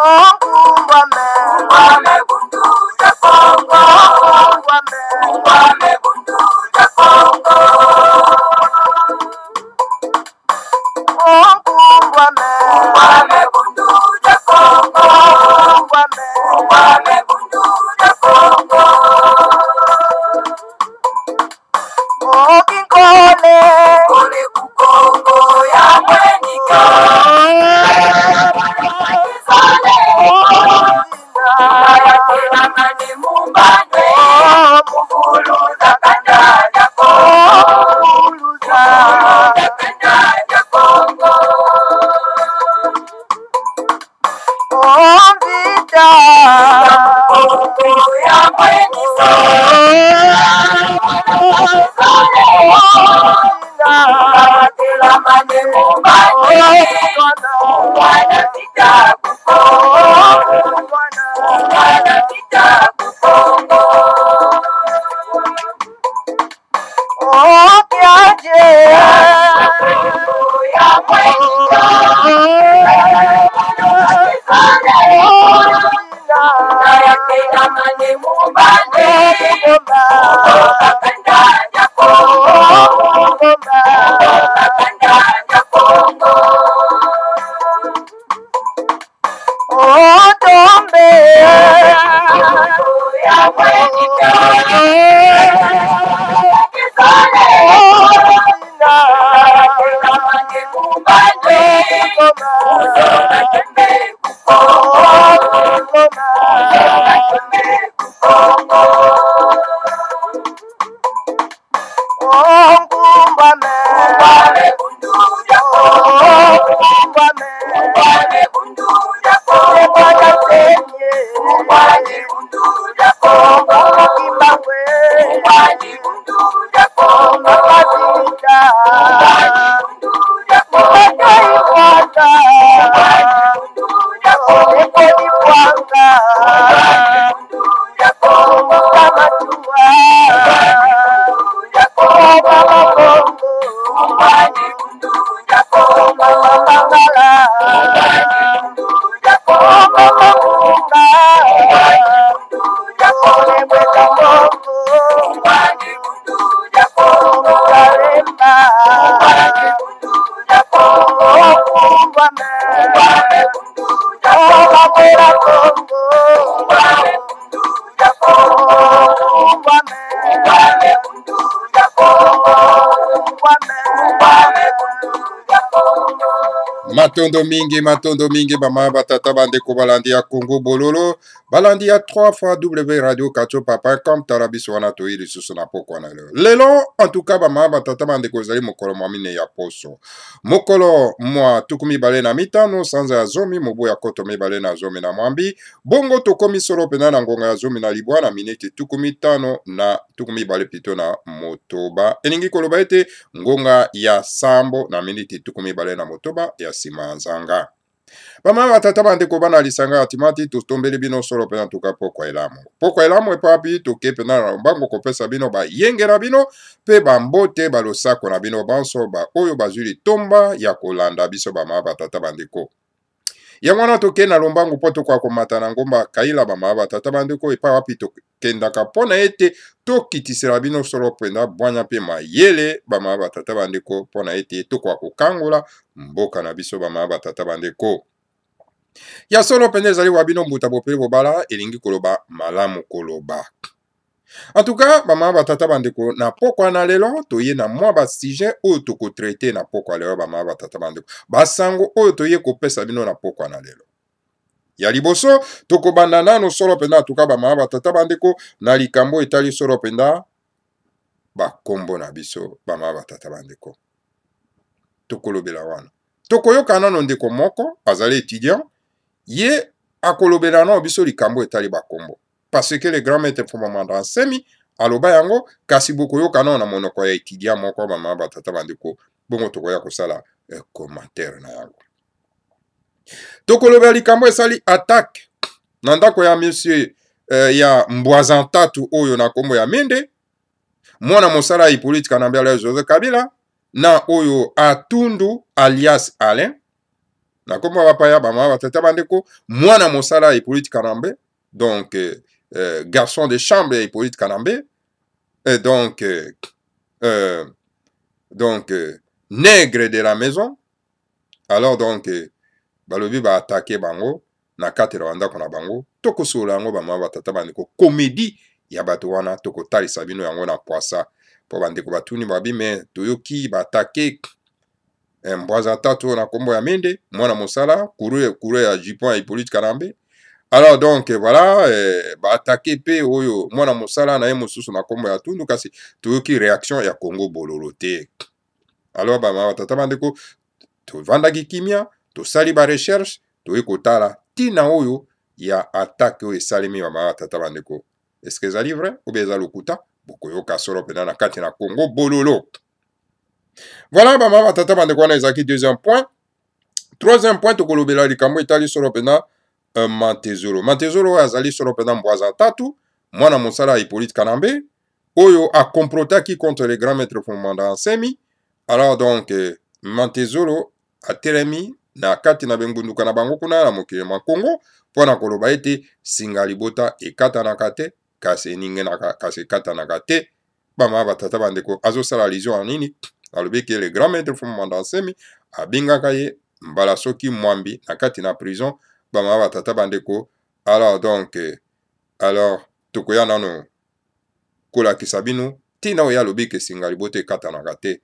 Ngwame bundu ja Kongo. Ngwame bundu ja Kongo. Ngwame bundu ja Kongo. Ngwame bundu ja Kongo. Kole kukongo ya mwenika. Kaya kila mani mumbane. Mukuluza kanda ja Kongo. Mukuluza kanda ja Kongo. Kongo ya mwenika. Kila mani mumbane. Mwana tita kukongo. Mwana tita kukongo. Kongo ya mwenika. Kaya kila mani mumbane. Kanda ja Kongo. Kanda ja Kongo. Ya mwenika. Kila mani mumbane. Uzona kembe kukongo. Uzona kembe kukongo. Ngwame bundu ja Kongo. Ngwame bundu ja Kongo. Ngwame bundu ja Kongo. Ngwame bundu ja Kongo. Ngwame bundu ja Kongo. Ngwame bundu ja Kongo. Matondo mingi bama batata bandeko balandi ya Congo bololo balandi ya 3 fois W Radio Kachopa.com tarabiso wana to ili susu na poko na lelo en tout cas bama batata bandeko zali mokolo mwamine ya poso mokolo mwa tukumi bale na mitano sanza ya zomi mobo ya koto mi bale na zomi na mwambi bongo tokomi solo pena na ngonga ya zomi na libwa na miniti tukumi tano na tukumi bale pito na motoba eningi koloba ete ngonga ya sambo na miniti tukumi bale na motoba ya sima nzanga bama batata bandeko bana lisanga atimati totombeli bino solo pena tuka poko elamu epapi toke pena na mbango kopesa bino ba yengera bino pe bambote balosako na bino banso ba oyo bazuli tomba ya kolanda biso bama batata bandeko yango wana toke na lombangu po tokwa komata na ngomba kaila bama batata bandeko epa wapi tokendaka mpona ete tokitisela bino solo pena bwanya pe mayele bama batata bandeko mpona ete tokwa kokangola mboka na biso bama batata bandeko ya solo pene ezali wa bino mbuta bopeli bobala elingi koloba malamu koloba en tout cas bama batata bandeko na pokwa na lelo toye na mwa ba sujet oyo tokotraite na pokwa lelo bama batata bandeko basango oyo toye kopesa bino na pokwa na lelo ya liboso tokobanda nano solo penda en tout cas bama batata bandeko na likambo etali solo penda bakombo na biso bama batata bandeko tokolobela wana tokoyoka nano ndeko moko azali étudiant ye akolobela na biso likambo etali bakombo parce que le grand maître Fomamanda Nsemi aloba yango kasi bokoyoka na monoko ya étudiant moko bama batata bandeko bongo tokoya kosala commentaire na yango tokolobela likambo esali attaque na ndako ya monsieur ya Mbwazantatu oyo na kombo ya Mende mwana mosala ya politika na mbele Joseph Kabila na oyo Atundu alias Alain na kombo bapaya bama batata bandeko mwana mosala Hippolyte Kanambe donc garçon de chambre ya Hippolyte Kanambe et donc nègre de la maison. Alors donc balobi ba attaquer bango na kati Rwanda kona bango toko sola yango bama batata bandeko comédie ya bato wana toko talisa bino yango na poisa po bandeko batuni babi me toyoki ba attaquer mbwaza tatu na kombo ya Mende mwana mosala kuru ya jupon ya Hippolyte Kanambe. Alors donc voilà ba attaquer pe oyo mwana mosala na ye mosusu na kombo ya Tundu kasi toyoki réaction ya Congo bololo te. Alors bama batata bandeko tovandaki kimia tosali ba recherche toyi kotala tina oyo ya attaque oyo esalemi bama batata bandeko est-ce que ezali vrai ou bien eza lokuta bokoyoka solo pena na kati na Congo bololo. Voilà bama batata bandeko wana ezalaki deuxième point. Troisième point tokolobela likambo etali solo pena Mantezolo. Mantezolo azali solo pena mbwaza tatu mwana mosala Hippolyte Kanambe oyo acomprotaki contre les grands maîtres Fumanda Nsemi. Alors donc Mantezolo atelemi na kati na bengunduka na bango kuna na mokili ma Congo pona koloba ete singa libota ekatanaka te kasi eningenaka kasi ekatanaka te bama batata bandeko azosala lision nini alobeki le grand maître Fumanda Nsemi abingaka ye mbala soki mwambi na kati na prison bama batata bandeko. Alors donc alors tokoya nano kolakisa bino tina oyo alobeki singa libota ekatanaka te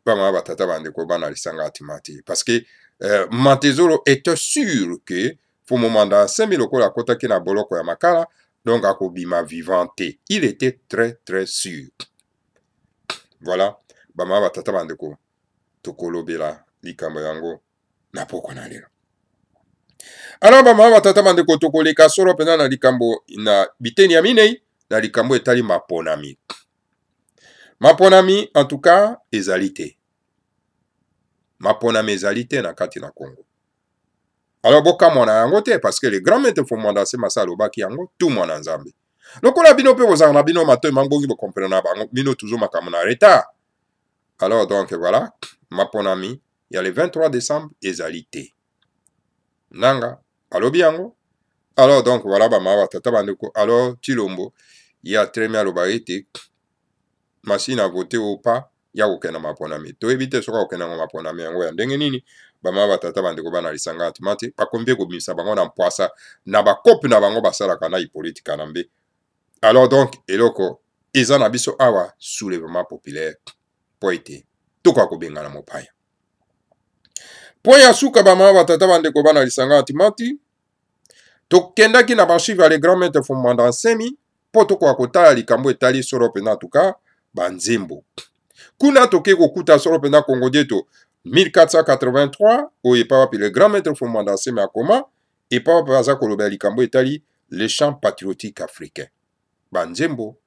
bama batata bandeko bana lisanga atimati parce que Mantezolo était sûr que Fumanda Nsemi lokola akotaki na boloko ya makala donc akobima vivante. Il était très très sûr. Voilà bama batata bandeko tokolobela likambo yango na poko na lelo. Alors bama batata bandeko tokoleka solo pena na likambo na biteni ya minei na likambo etali maponami. Maponami en tout cas ezali te. Maponami ezali te na kati na Congo. Alors boka mwana yango te parce que le grand maître Fumanda Nsemi masala obaki yango tout mwana nzambe. Lokola bino pe bozanga na bino matoyi mangongi bo comprendre na bango bino toujours makambo na retard. Alors donc voilà maponami ya le 23 décembre ezali te. Nanga alobi yango. Alors donc voilà bama batata bandeko alors Chilombo ya tremi aloba ete machine à voter ou pas ya kokenda maponami toyebi te soki akokenda ngo maponami yango ya ndenge nini bama batata bandeko bana lisanga atimati bakombie kobimisa bango na mpwasa na bakopi na bango basalaka na Hippolyte Kanambe. Alors donc eloko eza na biso awa soulèvement populaire po ete tokoka kobengana mopaya. Po ya suka bama batata bandeko bana lisanga atimati tokendaki na baarchive ya le grand maître Fumanda Nsemi po tokoka kotala likambo etali solo pena tuka banzembo. Kuna toke kokuta solo pena Congo dieto 1483 oyo epa wapi le grand maître Fumanda Nsemi akoma epa wapi aza koloba likambo etali les chants patriotiques africains. Banzembo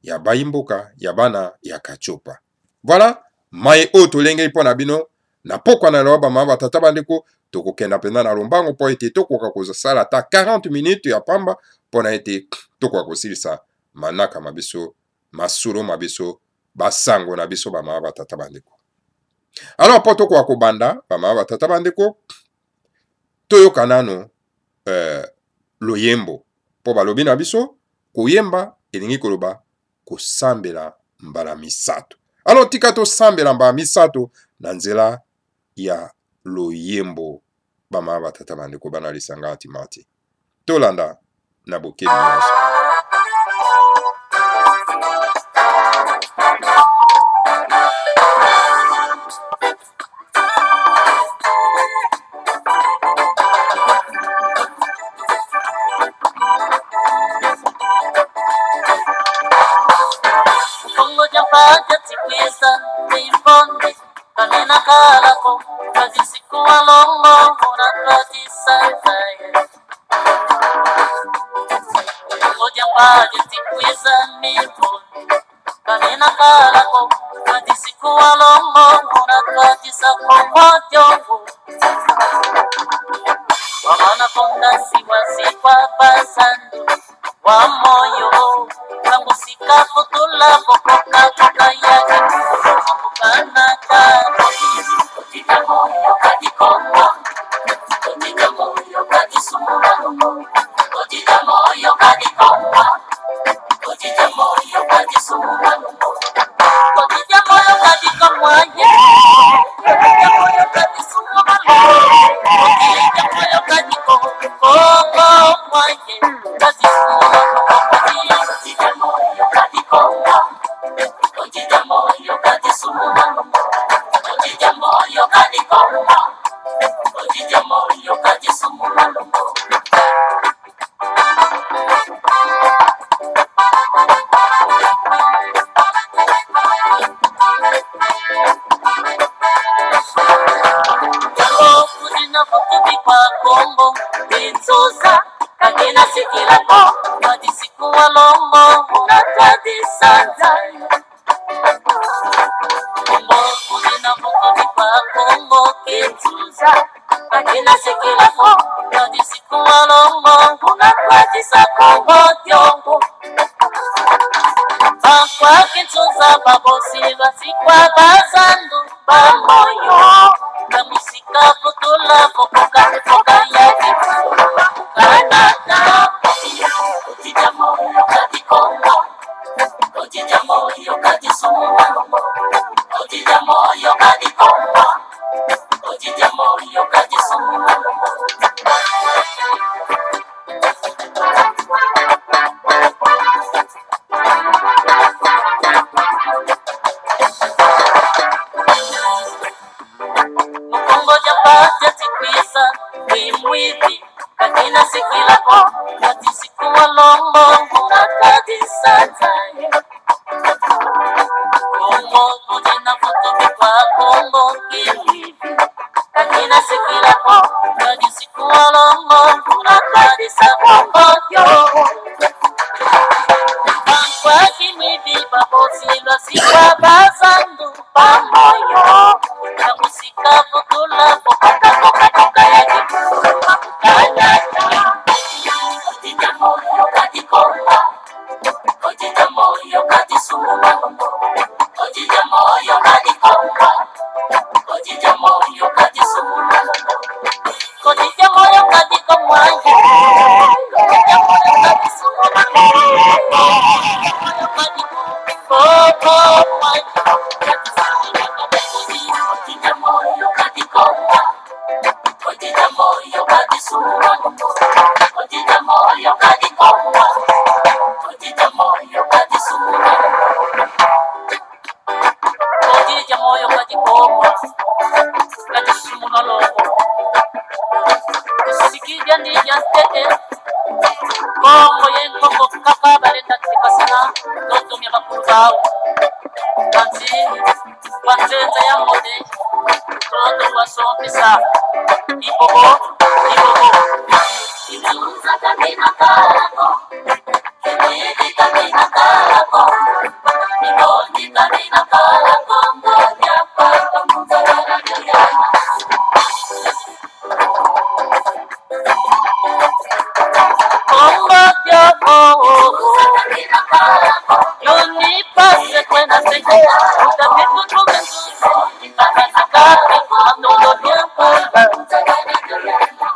ya bayimboka ya bana ya Kachopa. Voilà maye oyo tolengei mpo na bino na pokwa na loba bama batata bandeko tokokenda pena na lombango po ete tokoka kozala ata 40 minutes ya pamba pona ete tokoka kosilisa manaka mabiso masolo mabiso basango na biso bama batata bandeko. Alors po tokoka kobanda bama batata bandeko toyoka nano loyembo po balobi na biso koyemba elingi koloba kosambela mbala misato. Alors tika tosambela mbala misato na nzela ya loyembo bama batata bandeko bana lisanga atimati tolanda na bokebi nyonso. Kanena kalako, kazisiku alongo, unatwatisa ifaye. Ngoja mpaje tikwiza mipo. Kanena kalako, kazisiku alongo, unatwatisa komojongo. Wamana konda siwa sikwa pasando, wa moyo. Kangusika kutula pokoka kukayaki. Kana kati, tika moyo kati kongo. Kongo Itsuza Kagina Sikilako Wadisiku Walombo Unatadisanza Kongo Kudina Vukuti kwa Kongo Itsuza Kagina Sikilako Wadisiku Walombo Unatadisa Kongo Tiongo Bakwa Kitsuza Babosi Basikwa Bazandu Bamoyo Kamusika Futula Fukuka Fukuka Yaki Kanaka Ujijamo Yokati Kongo Ujijamo Yokati Suma Ujijamo Yokati Kongo Ujijamo Yokati Suma Jatikwisa Wimwivi Kakina Sikilako Katisiku Walombo Unatadisanzaye Kongo Kudina Futubi kwa Kongo Kimwivi Kakina Sikilako Katisiku Walombo Unatadisa Kongo Yo Bankwa Kimwivi Babosi Lwasikwa Bazandu Bamoyo Kamusika Futula Fukuka Fuka Fuka Yaki Kanaka Ujijamo Yokati Kongo Ujijamo Yokati Suma Ujijamo Yokati Kongo Ujijamo Yokati Suma Ujijamo Yokati Kongo Ujijamo Yokati Suma Yokati Kongo Ujijamo Yokati Kongo Ujijamo Yokati Suma Ujijamo Yokati Kongo Ujijamo Yokati Suma Ujijamo Yokati Kongo Kati Suma Lobo Sikija Ndija Tete Kongo Yenkongo Kaka Baleta Tikasana Dotumya Bakuru Bao Kanzi Wanzenza ya Mode Toto Wasompisa Ibobo Inuza Kamina Karako Kimidi Kamina Karako Ibondi Kamina Karako Ngoja Paka Muzawara Nyayana Ngoja Inuza Kamina Karako Yoni Pase Kwena Seke Utapitu Tumenzuzo Kamina Karako Nolo Nyapaka Muzawara Nyayana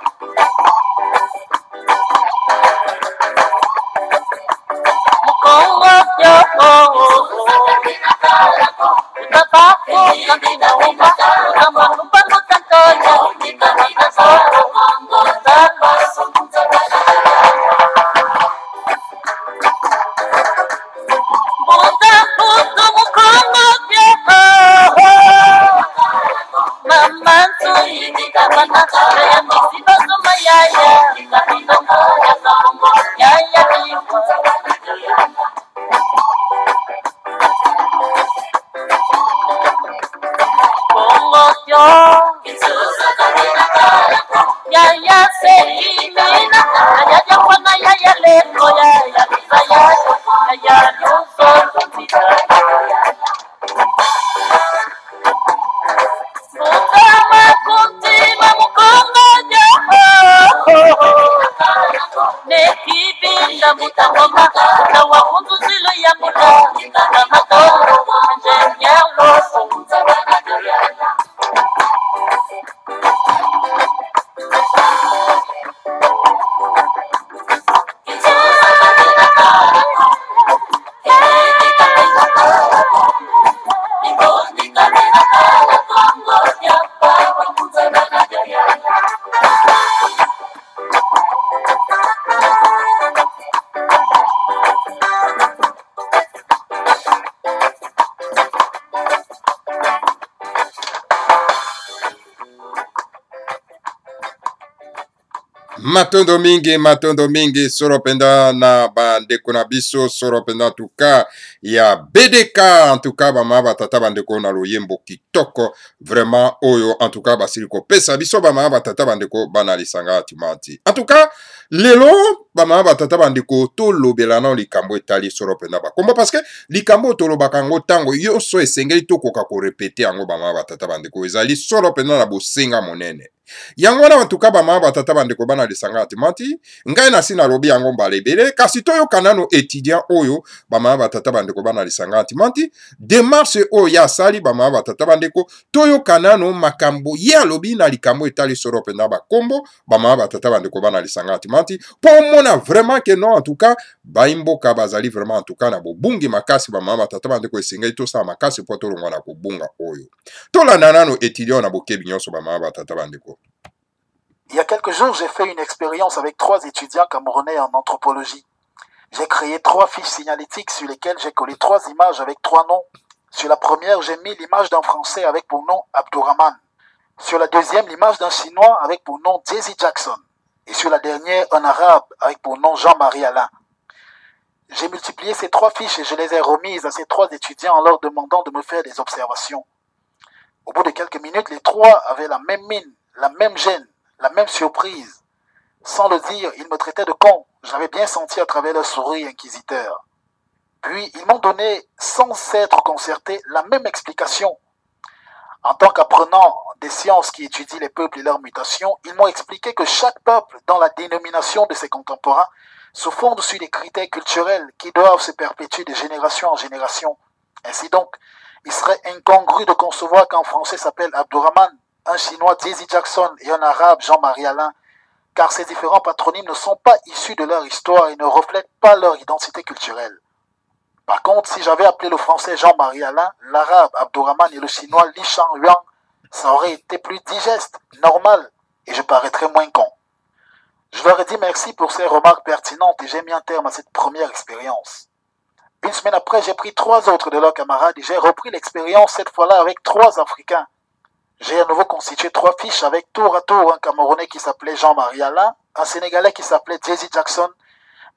Matondo mingi soropenda na bandeko na biso soropenda en tout cas ya BDK en tout cas bama batata bandeko na loyembo kitoko vraiment oyo en tout cas basili kopesa biso bama batata bandeko bana lisanga timati en tout cas lelo bama batata bandeko to lobela na likambo etali soropenda bakombo parce que likambo to lobaka ngo tango yo so esengeli to koka ko répéter yango bama batata bandeko ezali soropenda na bosenga monene yango wana batuka bama batata bandeko bana lisanga timati ngai nasi nalobi yango mbala ebele kasi toyoka nano étudiant oyo bama batata bandeko bana lisanga timati démarche oyo ya asali bama batata bandeko toyoka nano makambo ye alobi na likambo etali solo mpena bakombo bama batata bandeko bana lisanga timati mpo omona vraiment ke non en tout cas baimboka bazali vraiment en tout cas na bobungi makasi bama batata bandeko esengeli tosala makasi mpo tolongwa na kobunga oyo tolanda nano étudiant na bokebi nyonso bama batata bandeko. Il y a quelques jours, j'ai fait une expérience avec 3 étudiants camerounais en anthropologie. J'ai créé 3 fiches signalétiques sur lesquelles j'ai collé 3 images avec 3 noms. Sur la première, j'ai mis l'image d'un Français avec pour nom Abdourahman. Sur la deuxième, l'image d'un Chinois avec pour nom Jesse Jackson. Et sur la dernière, un Arabe avec pour nom Jean-Marie Alain. J'ai multiplié ces 3 fiches et je les ai remises à ces 3 étudiants en leur demandant de me faire des observations. Au bout de quelques minutes, les 3 avaient la même mine, la même gêne, la même surprise. Sans le dire, ils me traitaient de con. Je l'avais bien senti à travers leur sourire inquisiteur. Puis, ils m'ont donné, sans s'être concertés, la même explication. En tant qu'apprenant des sciences qui étudient les peuples et leurs mutations, ils m'ont expliqué que chaque peuple, dans la dénomination de ses contemporains, se fonde sur des critères culturels qui doivent se perpétuer de génération en génération. Ainsi donc, il serait incongru de concevoir qu'un Français s'appelle Abdourahman, un Chinois Jesse Jackson et un Arabe Jean-Marie Alain, car ces différents patronymes ne sont pas issus de leur histoire et ne reflètent pas leur identité culturelle. Par contre, si j'avais appelé le Français Jean-Marie Alain, l'Arabe Abdourahman et le Chinois Li Shang-Yuan, ça aurait été plus digeste, normal, et je paraîtrais moins con. Je leur ai dit merci pour ces remarques pertinentes et j'ai mis un terme à cette première expérience. Une semaine après, j'ai pris 3 autres de leurs camarades et j'ai repris l'expérience cette fois-là avec 3 Africains. J'ai à nouveau constitué 3 fiches avec tour à tour un Camerounais qui s'appelait Jean-Marie Alain, un Sénégalais qui s'appelait Jesse Jackson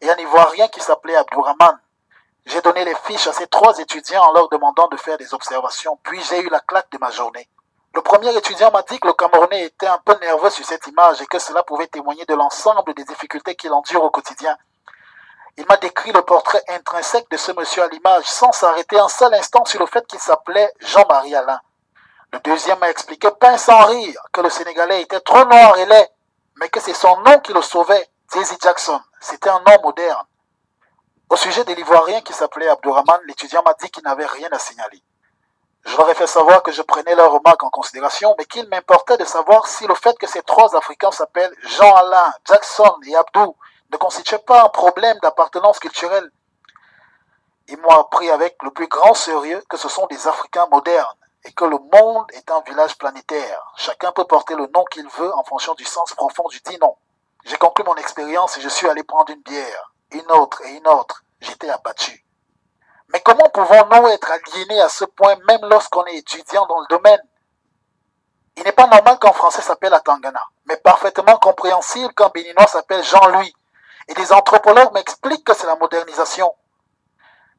et un Ivoirien qui s'appelait Abdourahman. J'ai donné les fiches à ces 3 étudiants en leur demandant de faire des observations, puis j'ai eu la claque de ma journée. Le premier étudiant m'a dit que le Camerounais était un peu nerveux sur cette image et que cela pouvait témoigner de l'ensemble des difficultés qu'il endure au quotidien. Il m'a décrit le portrait intrinsèque de ce monsieur à l'image sans s'arrêter un seul instant sur le fait qu'il s'appelait Jean-Marie Alain. Le deuxième m'a expliqué, pain sans rire, que le Sénégalais était trop noir et laid, mais que c'est son nom qui le sauvait, Jesse Jackson. C'était un nom moderne. Au sujet de l'Ivoirien qui s'appelait Abdourahman, l'étudiant m'a dit qu'il n'avait rien à signaler. Je leur ai fait savoir que je prenais leurs remarques en considération, mais qu'il m'importait de savoir si le fait que ces 3 Africains s'appellent Jean-Alain, Jackson et Abdou ne constituait pas un problème d'appartenance culturelle. Ils m'ont appris avec le plus grand sérieux que ce sont des Africains modernes et que le monde est un village planétaire. Chacun peut porter le nom qu'il veut en fonction du sens profond du dit nom. J'ai conclu mon expérience et je suis allé prendre une bière, une autre et une autre. J'étais abattu. Mais comment pouvons-nous être aliénés à ce point même lorsqu'on est étudiant dans le domaine? Il n'est pas normal qu'un Français s'appelle Atangana, mais parfaitement compréhensible qu'un Béninois s'appelle Jean-Louis. Et des anthropologues m'expliquent que c'est la modernisation.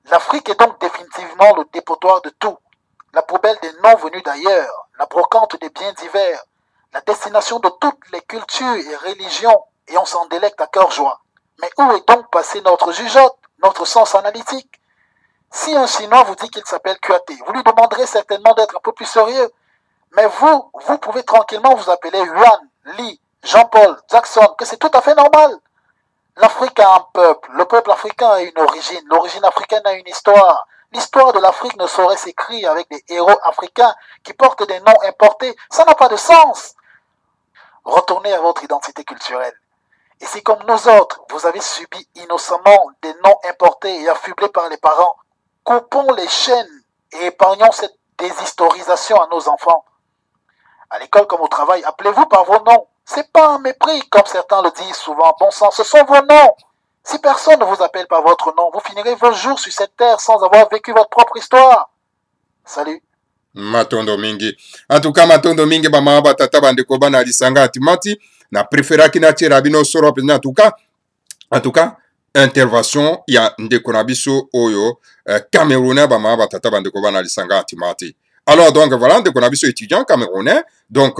L'Afrique est donc définitivement le dépotoir de tout. La poubelle des noms venus d'ailleurs, la brocante des biens divers, la destination de toutes les cultures et religions, et on s'en délecte à cœur joie. Mais où est donc passé notre jugeote, notre sens analytique? Si un Chinois vous dit qu'il s'appelle Kouyaté, vous lui demanderez certainement d'être un peu plus sérieux. Mais vous pouvez tranquillement vous appeler Yuan, Li, Jean-Paul, Jackson, que c'est tout à fait normal. L'Afrique a un peuple, le peuple africain a une origine, l'origine africaine a une histoire. L'histoire de l'Afrique ne saurait s'écrire avec des héros africains qui portent des noms importés. Ça n'a pas de sens. Retournez à votre identité culturelle. Et si comme nous autres, vous avez subi innocemment des noms importés et affublés par les parents, coupons les chaînes et épargnons cette déshistorisation à nos enfants. À l'école comme au travail, appelez-vous par vos noms. C'est pas un mépris, comme certains le disent souvent. Bon sang, ce sont vos noms. Si personne ne vous appelle par votre nom, vous finirez vos jours sur cette terre sans avoir vécu votre propre histoire. Salut. Matondo mingi. En tout cas, matondo mingi bama batata bandeko bana lisanga atimati na préféraki na tira bino soro en tout cas intervention ya ndeko na biso oyo camerounais bama batata bandeko bana lisanga atimati. Alors donc voilà ndeko na biso étudiant camerounais donc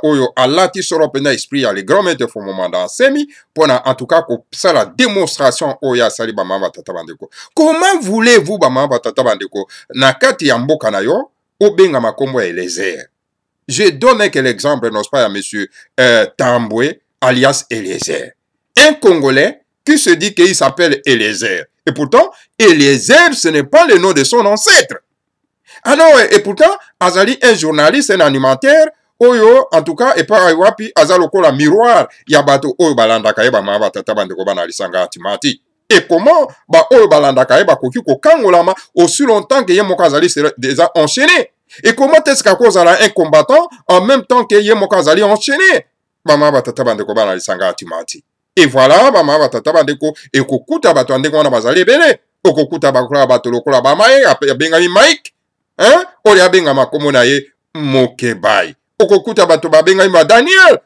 oyo alati soro pena esprit ya les grands maîtres font moment dans semi pour en tout cas ko ça la démonstration oyo sali bama batata bandeko. Comment voulez-vous bama batata bandeko na kati ya mboka na yo Obenga makombo ya Eliezer. Je donne quel exemple, n'est-ce pas, à monsieur Tamboué, alias Eliezer. Un Congolais qui se dit qu'il s'appelle Eliezer. Et pourtant, Eliezer, ce n'est pas le nom de son ancêtre. Alors, et pourtant, Azali, un journaliste, un animateur, Oyo, en tout cas, et pas Iwapi, Azaloko la miroir, Yabato, Oyo Balanda Kaeba, Mabata Tabandeko Banalisanga Timati. Et comment ba oyo balanda kaeba koki ko kangolama aussi longtemps que Yemokazali s'est déjà enchaîné. Et comment est-ce qu'à cause un combattant en même temps que Yemokazali enchaîné? Bama batata bandeko bana lisanga atimati. Et voilà bama batata bandeko e kokuta bato andeko wana bazali bele. Okokuta bakula bato lokola bamae abenga Mike. Hein? Oli abenga makomo na ye Mokebai. Okokuta bato babenga ma Daniel.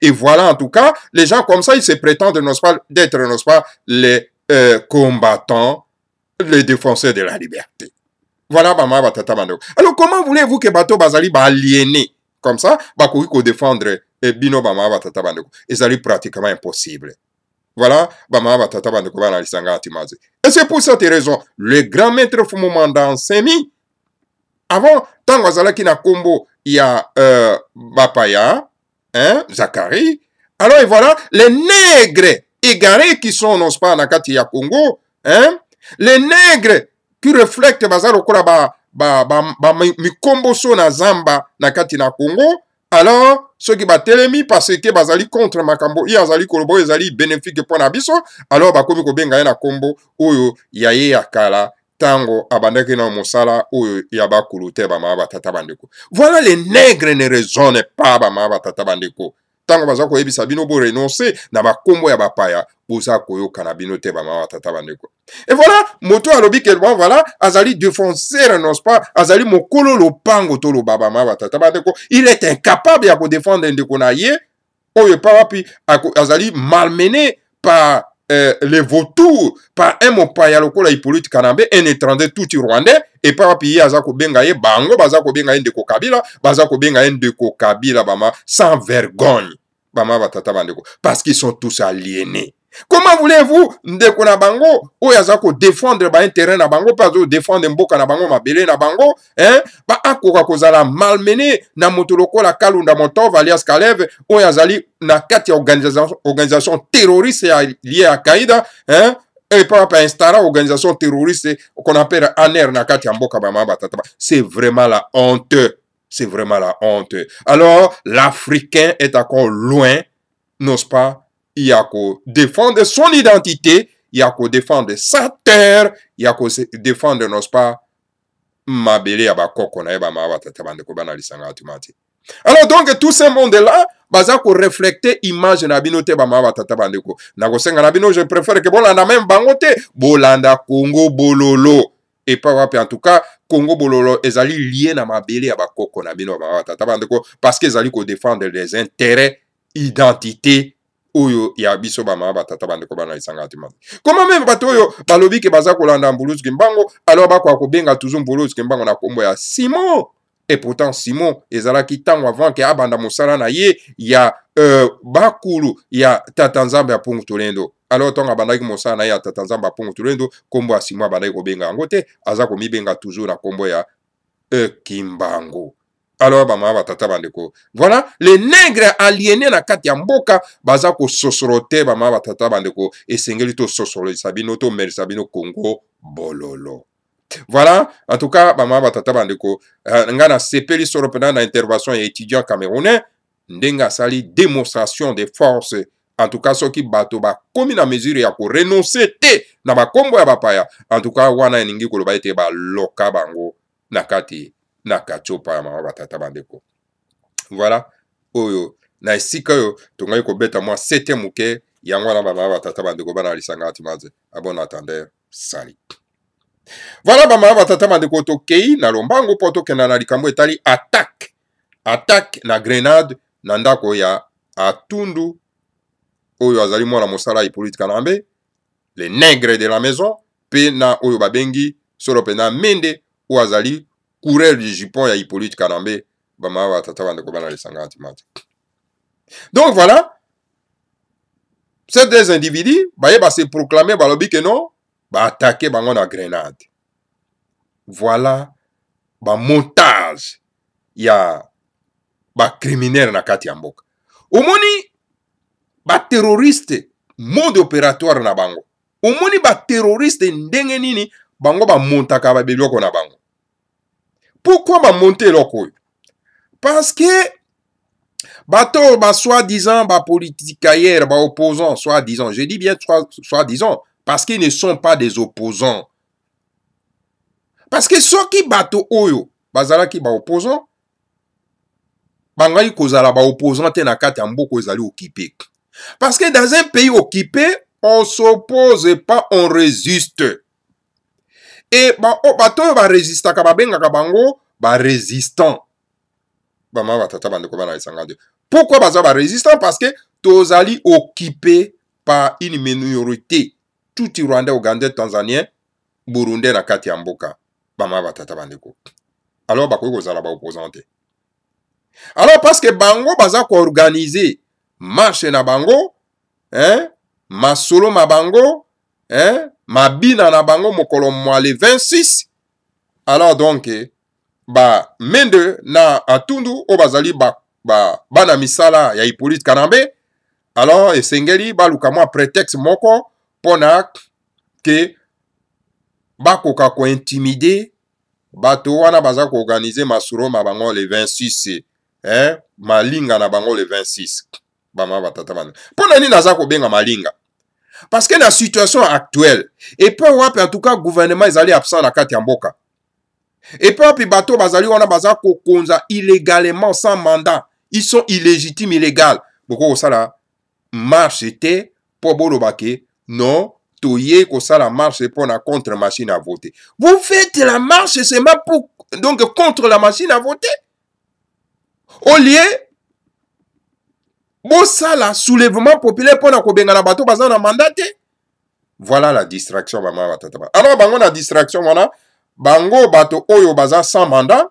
Et voilà, en tout cas, les gens comme ça, ils se prétendent d'être, n'est-ce pas, les combattants, les défenseurs de la liberté. Voilà, Bama Batata Bando. Alors, comment voulez-vous que Bato Bazali va aliéner comme ça, Bakoui ko défendre Bino Bama Batata Bando? Et ça est pratiquement impossible. Voilà, Bama Batata Bando Bana Lisanga Atimaze. Et c'est pour cette raison, le grand maître Fumomanda Semi, avant, tant Wazala qui n'a combo, il y a Bapaya, hein, Zachary. Alors, et voilà, les nègres égarés qui sont, non pas, Nakati ya Congo, hein, les nègres qui reflètent Bazaro Kola mi combo so na Zamba, Nakati na Congo. Alors, ceux qui battent telemi parce que Bazali contre Makambo, il y a Zali Kolobo, il Zali bénéfique pour Nabiso. Alors, Bakomi Kobenga na Combo, Oyo, Yaye Akala. Tango abandaki na mosala oyo yaba kulute ba maba tata bandeko. Voilà, les nègres ne raisonnent pas ba maba tata bandeko. Tango bazako yebisa bino bo renoncer na ba kombo ya ba paya boza koyo kanabino te ba maba tata bandeko. Et voilà, moto alobi que bon voilà, azali défenseur non pas, azali mokolo lopango to lo baba maba tata bandeko. Il est incapable ya ko défendre ndeko na ye oyo pa wapi azali malmené par les vautours par un mopaya lokola Hippolyte Kanambe, un étranger tout rwandais, et par pays azako bengaye bango, bazako bengaye ndeko Kabila, bazako bengaye ndeko Kabila, bama, sans vergogne, bama batata bandeko, parce qu'ils sont tous aliénés. Comment voulez-vous ndeko na bango o yazako défendre ba intérêt na bango pas défendre mboka na bango mabele na bango hein ba akoka kozala malmené na motoloko la Kalunda Motov alias Kalev o yazali na kati organisation terroriste liée à Qaïda hein et pas installer organisation terroriste qu'on appelle ANER na kati ya mboka ba mabata. C'est vraiment la honte. C'est vraiment la honte. Alors l'Africain est encore loin, n'est-ce pas? Il y a qu'à défendre son identité, il y a qu'à défendre sa terre, il y a qu'à défendre, n'est-ce pas, Mabele Abakoko na eba mabata tabande ko bana lisanga atumati. Alors donc tout ce monde-là, baza ko reflecter image na bino te ba mabata tabande ko. Na ko senga na bino je préfère que bolanda même bangote, bolanda Congo bololo. Et pas wapi en tout cas Congo bololo ezali lié na Mabele Abakoko na bino mabata tabande ko parce que ezali ko défendre les intérêts, identité oyo ya biso ba maba tata bande ko bana isanga atimati. Comment même bato oyo balobi ke baza kolanda mbuluzu kimbango alors ba ko benga toujours mbuluzu kimbango na kombo ya Simon. Et pourtant Simon ezalaki tango avant ke abanda musala na ye ya bakulu ya tatanzamba ya Pungu Tulendo. Alors tonga bandaki musala na ya tatanzamba ya Pungu Tulendo kombo ya Simon bandaki ko benga ngote aza ko mibenga toujours na kombo ya Kimbango. Alors, voilà, les nègres aliénés na kati ya mboka, baza ko sosorote, bama tata bandeko, et sengeli to sosoro, sabino to mer, sabino Congo, bololo. Voilà, en tout cas, bama tata bandeko, ngana sepeli soropena na intervention et étudiant camerounais, ndenga sali démonstration de force, en tout cas, ceux qui bato ba komi na mesure ya ko renoncer te, na ba kombo ya bapaya, en tout cas, wana ningi koloba ete ba loka bango, na kati nakachopa ya mama batata bandeko. Voilà oyo na esika yo tongai ko beta moi 7e muke yango na mama batata bandeko bana lisanga atimaze. A bon attendeur, salut. Voilà, bama batata bandeko tokei na lombango po tokenda na likambo etali attaque na grenade na ndako ya Atundu oyo azali mwana mosala Hippolyte Kanambe, les nègres de la maison, pe na oyo babengi solo pe na mende oyo azali coureur du jupon ya Hippolyte Kanambe, bama batata bandeko bana lesanga antimati. Donc voilà, ces deux individus ba se proclamer balobi que non ba attaquer bango na grenade. Voilà ba montage ya ba criminel na kati ya mboka. Omoni ba terroriste mode opératoire na bango. Omoni ba terroriste ndenge nini bango ba montaka ba biloko na bango. Pourquoi ba monter loko? Parce que bato ba soi-disant ba politicaires, ba opposants, soi-disant, je dis bien soi-disant parce qu'ils ne sont pas des opposants. Parce que ceux qui bato oyo bazala ki ba opposant bangai kozala ba opposant te na kati ya mboko ezali occupé. Parce que dans un pays occupé, on s'oppose pas, on résiste. Et bato oyo ba résista ka babengaka bango ba résistant. Bama batata bandeko bana esanga de. Pourquoi baza ba résistant? Parce que tozali occupé par une minorité tout Rwandais, Ougandais, Tanzanien, Burundais na kati ya mboka. Bama batata bandeko. Alors bakoki kozala ba opposante. Alors parce que bango baza ko organiser marche na bango, masolo ma bango, mabina na bango mokolo mwa le 26. Alors donc ba mende na Atundu o bazali bana misala ya Hippolyte Kanambe. Alors esengeli baluka mwa prétexte moko pona ke bakoka ko intimider bato wana baza ko organiser masolo ma bango le 26. Malinga na bango le 26. Bama batata bana. Pona nini naza ko benga malinga? Parce que la situation actuelle, et peu wapi en tout cas gouvernement ezali absent na kati ya mboka. Et peu wapi bato bazali wana baza ko konza illégalement sans mandat. Ils sont illégitimes, illégaux. Boko osala marche était pour bolobake non toye ko sala marche pour na contre machine à voter. Vous faites la marche seulement pour donc contre la machine à voter. Au lieu bosala soulèvement populaire pour na kobenga na bato baza na mandaté. Voilà la distraction bama batata. Alors bango na distraction wana bango bato oyo baza sans mandat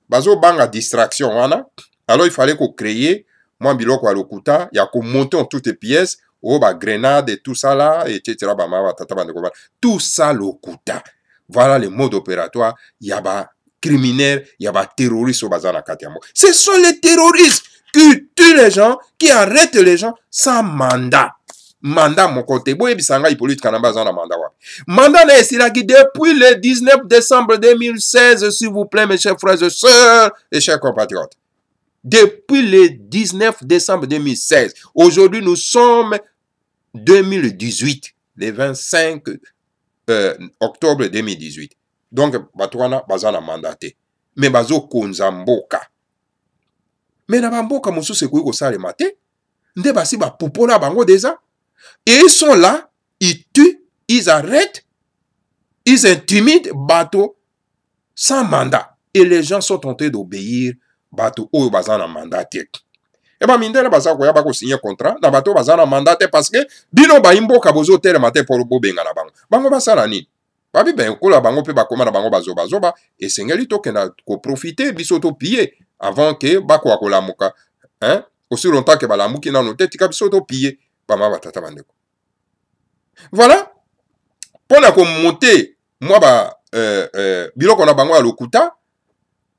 bazo banga distraction wana. Alors il fallait qu'on crée moi biloko à lokuta ya ko monter en toutes pièces o ba grenade et tout ça là etc. bama batata bande ko tout ça lokuta. Voilà le mode opératoire ya ba criminels, il y a des terroristes au bazar na kati ya mboka. Ce sont les terroristes qui tuent les gens, qui arrêtent les gens sans mandat. Mandat mon côté. Boye bisanga Hippolyte Kanambe azana mandat wa. Mandat na esilaki depuis le 19 décembre 2016, s'il vous plaît mes chers frères et sœurs et chers compatriotes. Depuis le 19 décembre 2016. Aujourd'hui nous sommes 2018, le 25 octobre 2018. Donc, batouana bazana mandaté. Mais bazo konza mboka. Mais na mboka mosu se koui ko sale maté. Nde basi ba popola bango déjà. Et ils sont là, ils tuent, ils arrêtent, ils intimident bateau sans mandat. Et les gens sont tentés d'obéir bateau ou bazana mandaté. Et ba mindele baza ko ya ba ko signer contrat na bateau bazana mandaté parce que bino ba imboka bozo tere maté pour bobenga na bango. Bango basala ni. Babi ben kola bango pe bakoma na bango bazoba et sengeli to kena ko profiter biso to piller avant que bako akola muka aussi longtemps que balamuki na no tete ka biso to piller bama batata bandeko. Voilà pona ko monter moi ba biloko na bango ya lokuta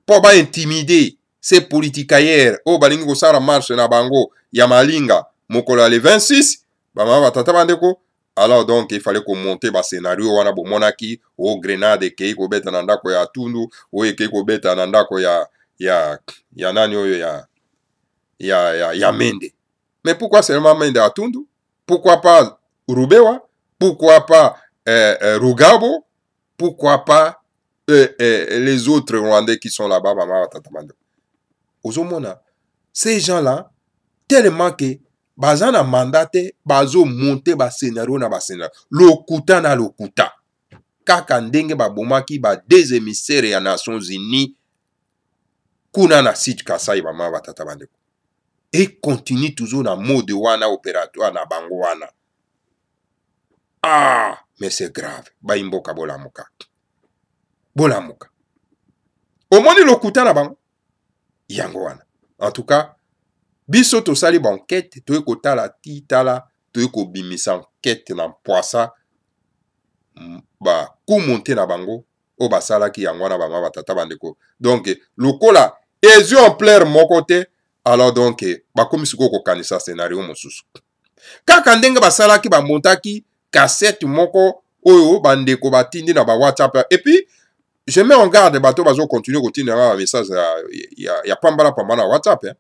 pour ba intimider ces politicaires o balingi ko sala marche na bango ya malinga mokolo le 26 bama batata bandeko. Alors donc il fallait qu'on monte ba scénario wana bo monaki o grenade ke ko beta na ndako ya Atundu o ke ko beta na ndako ya nani oyo ya Mende. Mais pourquoi seulement Mende Atundu? Pourquoi pas Rubewa? Pourquoi pas Rugabo? Pourquoi pas les autres Rwandais qui sont là-bas mama tatamando? Ozomona ces gens-là tellement que bazana mandate bazo monter ba scénario na ba scénario lokuta na lokuta. kaka ndenge babomaki ba des émissaires ya Nations Unies kuna na site Kasai bama batata bandeko. Et continue toujours dans mode wana opératoire na bango wana. Ah, mais c'est grave. Ba imboka bolamuka. Bolamuka. Omoni lokuta na bango. Yango wana. En tout cas, biso to sali ba enquête, to ekotala titala, to ekobimisa enquête na poisa ba kumonte na bango o basala ki yango wana bama batata bandeko. Donc lokola exemplaire moko te, alors donc bakomi siko kanisa scénario mosusu. Kaka ndenge basalaki bamontaki cassette moko oyo bandeko batindi na ba WhatsApp, et puis je mets en garde bato bazo continuer kotinera un message ya pambala na WhatsApp, hein.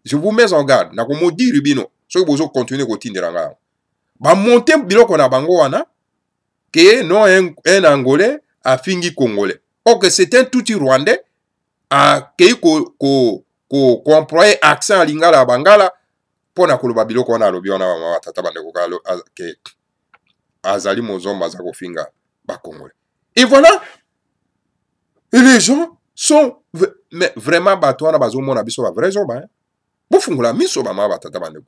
Je vous mets en garde na ko modiri bino so bozo continuer kotinera nga ba monter biloko na bango wana que non un angolais a fingi congolais. Or que c'est un touti rwandais a kei ko employer accent lingala bangala pona koloba biloko wana alobi wana mama tata bandeko kalo ke azali mozomba za kofinga ba congolais. Et voilà, et les gens sont mais vraiment batwana bazomona biso ba vrai zoba, hein. Bo fungula miso ba mama tata bandeko.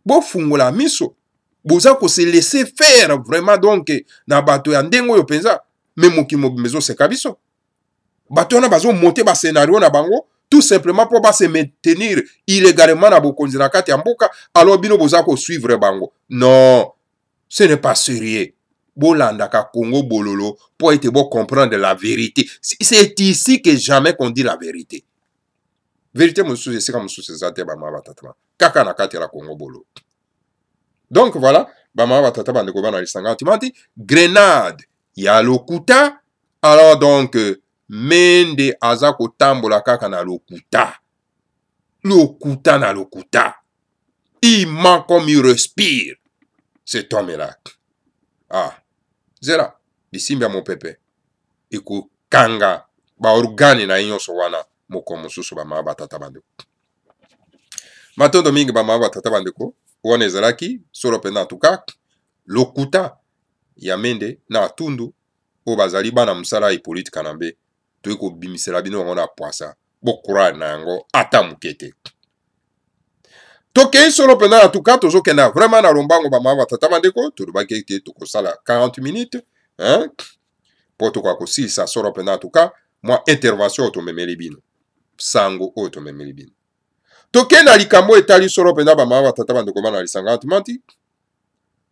Bo fungula miso boza ko se laisser faire vraiment, donc na bato ya ndengo yo penza même mokimo mezo se kabiso. Bato wana bazo monter ba scénario na bango tout simplement pour pas se maintenir illégalement na bokonzi na kati ya mboka, alors bino boza ko suivre bango. Non, ce n'est pas sérieux. Bolandaka Congo bololo pour être bon comprendre la vérité. C'est ici que jamais qu'on dit la vérité. Vérité monsieur c'est comme sous ces até ba ma batata. Kaka na kati la Congo bololo. Donc voilà, ba ma batata ba ndeko bana lisanga timati grenade ya lokuta, alors donc mende aza kotambola kaka na lokuta. Lokuta na lokuta. Il ment comme il respire. Cet homme-là. Ah, zera, bisimba mon pepe. Eko kanga, ba organe na inyoso wana, moko mosusu ba maba tata bandeko. Matondo mingi ba maba tata bandeko, wana ezalaki, solo pena tuka, lokuta, ya mende, na tundu, o bazali bana musala ipolite kanambe, to eko bimisela bino wana poisa, bokura na yango, ata mukete. Toke solo pena tuka, tozo kena, vraiment na lombango ba maba tata bandeko, to lubaki te toko sala 40 minutes, hein, pour toko akosi sa solo pena tuka, moi intervention otomemeli bino, sango otomemeli bino. Toke na likambo etali solo pena ba maba tata bandeko bana lisanga antimanti,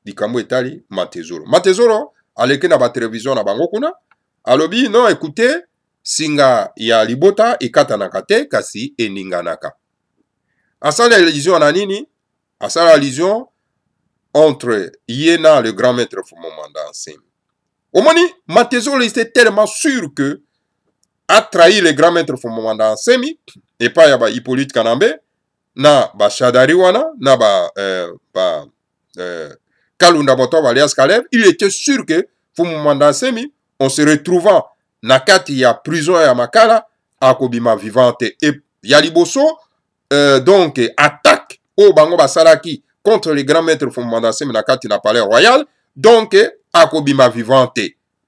likambo etali Matezoro. Matezoro, aleke na ba télévision na bango kuna, alobi, non, écoutez, singa ya libota ekata nakate kasi eninganaka. Asala allusion na nini? Asala allusion entre Yéna, le grand maître Fumomanda Nsemi. Omoni, Matezoro était tellement sûr que a trahi le grand maître Fumomanda Nsemi, et pas yaba Hippolyte Kanambe, na ba Shadari wana, na ba Kalunda Moto alias Kalev, il était sûr que Fumomanda Nsemi, en se retrouvant nakati ya prison ya Makala, akobima vivante. Et Yaliboso, donc, attaque au Bango Basalaki contre les grands maîtres Fumomanda Nsemi nakati na palais royal, donc, akobima vivante.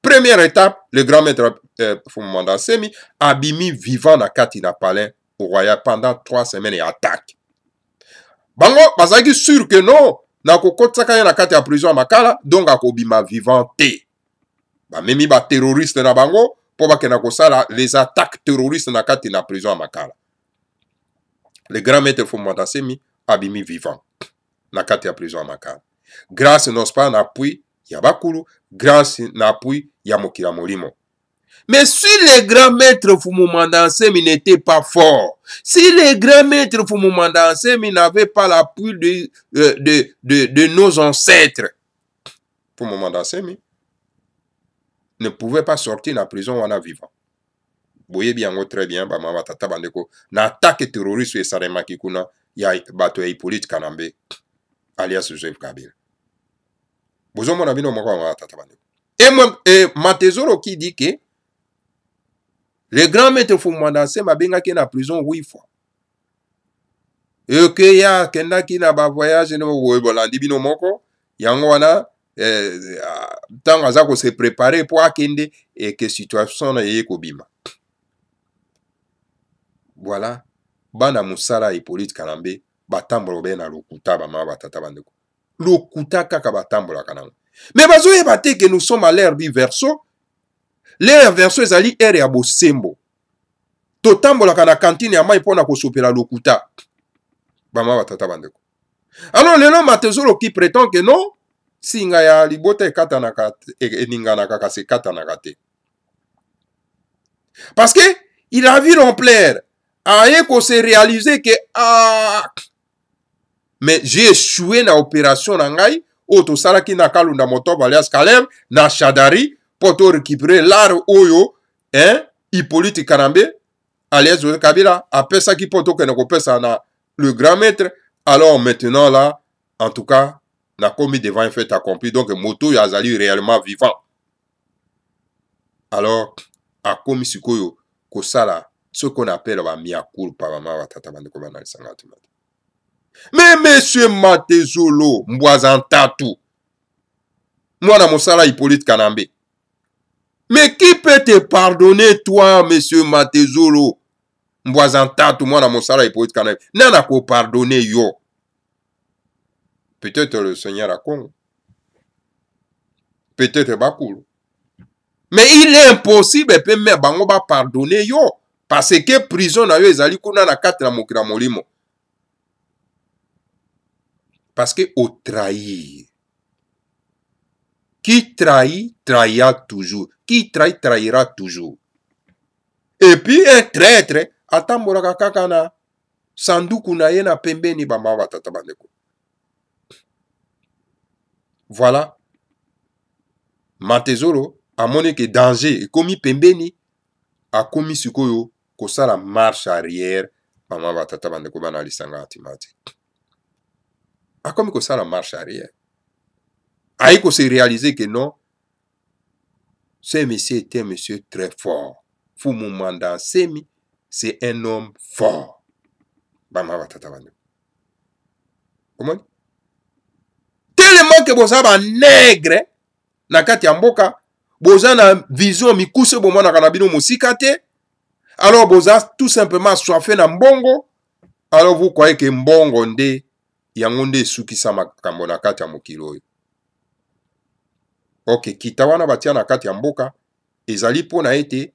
Première étape, le grand maître Fumomanda Nsemi abimi vivant nakati na palais royal pendant 3 semaines et attaque. Bango bazaki sûr que non, nakokotaka ya nakati ya prison Makala, donc akobima vivante. Ba memi ba terroriste na bango, po ba kena kosala les attaques terroristes nakati na prison Makala. Le grand maître Fumomanda Nsemi abimi vivant nakati ya prison Makala. Grâce non pas n'appui ya bakulu, grâce n'appui ya mokila molimo. Mais si les grands maîtres Fumomanda Nsemi n'étaient pas forts, si les grands maîtres Fumomanda Nsemi n'avaient pas l'appui de nos ancêtres, Fumomanda Nsemi ne pouvait pas sortir de la prison en vivant. Vous voyez bien très bien, Bama Tata Bandeko, l'attaque terroriste et Sarema Kikuna, ya bato ya Hippolyte Kanambe, alias Joseph Kabila. Vous avez mon avis, non, moi, Tata Bandeko. Et Matezoro qui dit que le grand maître Fumomanda Nsemi a bien été en prison 8 fois. Et que ya kenda ki na ba voyage no bolandi bino moko yango wana tant aza ko se préparer pour akende et que situation na ye kobima. Voilà bana musala Hippolyte Kanambe batambola be na lokuta ba ma batata bandeko lokuta kaka batambola kanango. Mais bazoyeba te que nous sommes à l'ère du verso. L'ère verso ezali ère ya bosembo. Totambolaka na cantine ya mai mpona kosopela lokuta bama batata bandeko. Alors lelo Matezolo qui prétend que non singa ya libota ekatanaka eninganaka kasi ekatanaka te. Parce que il a vu l'ampleur. Aye ko se réaliser que mais j'ai échoué na opération na ngai oto salaki na kalunda motoba alias Caleb na Chadari pour to récupérer l'art oyo Hippolyte Kanambe alias Kabila apesa ki poto que ne kopesa na le grand maître. Alors maintenant là en tout cas na commis devant un fait accompli donc moto yazali réellement vivant. Alors a commis sikoyo kosala ce qu'on appelle la mia culpa mama batata bande ko banal sangatu. Mais monsieur Matezolo Mbwazantatu mwana mosala Hippolyte Kanambe. Mais qui peut te pardonner toi monsieur Matezolo Mbwazantatu mwana mosala Hippolyte Kanambe? Nana ko pardonner yo. Peut-être le Seigneur à Congo. Peut-être Bakulu. Mais il est impossible pe me bango ba pardonner yo parce que prison na yo ezali kuna na kati na mokila molimo. Parce que au trahir. Qui trahit, trahira toujours. Qui trahit, trahira toujours. Et puis un traître, atambolaka kaka na sanduku na ye na pembeni bama batata bandeko. Voilà. Matezolo a monné que danger et commis pembeni a commis sikoyo kosala marche arrière bama batata bandeko bana lisanga atimati. A comme que ça la marche arrière. A il se réaliser que non, ce monsieur était un monsieur très fort. Fumu Manda Semi, c'est un homme fort. Bama batata bandeko. Comment? Tellement que boza ba nègre na kati ya mboka, boza na vision mikuse bomona kanabino musika te. Alors boza tout simplement soifé na mbongo. Alors vous croyez que mbongo nde yango nde sukisa makambo na kati ya mokili oyo. Ok, kita wana batia na kati ya mboka ezali mpona ete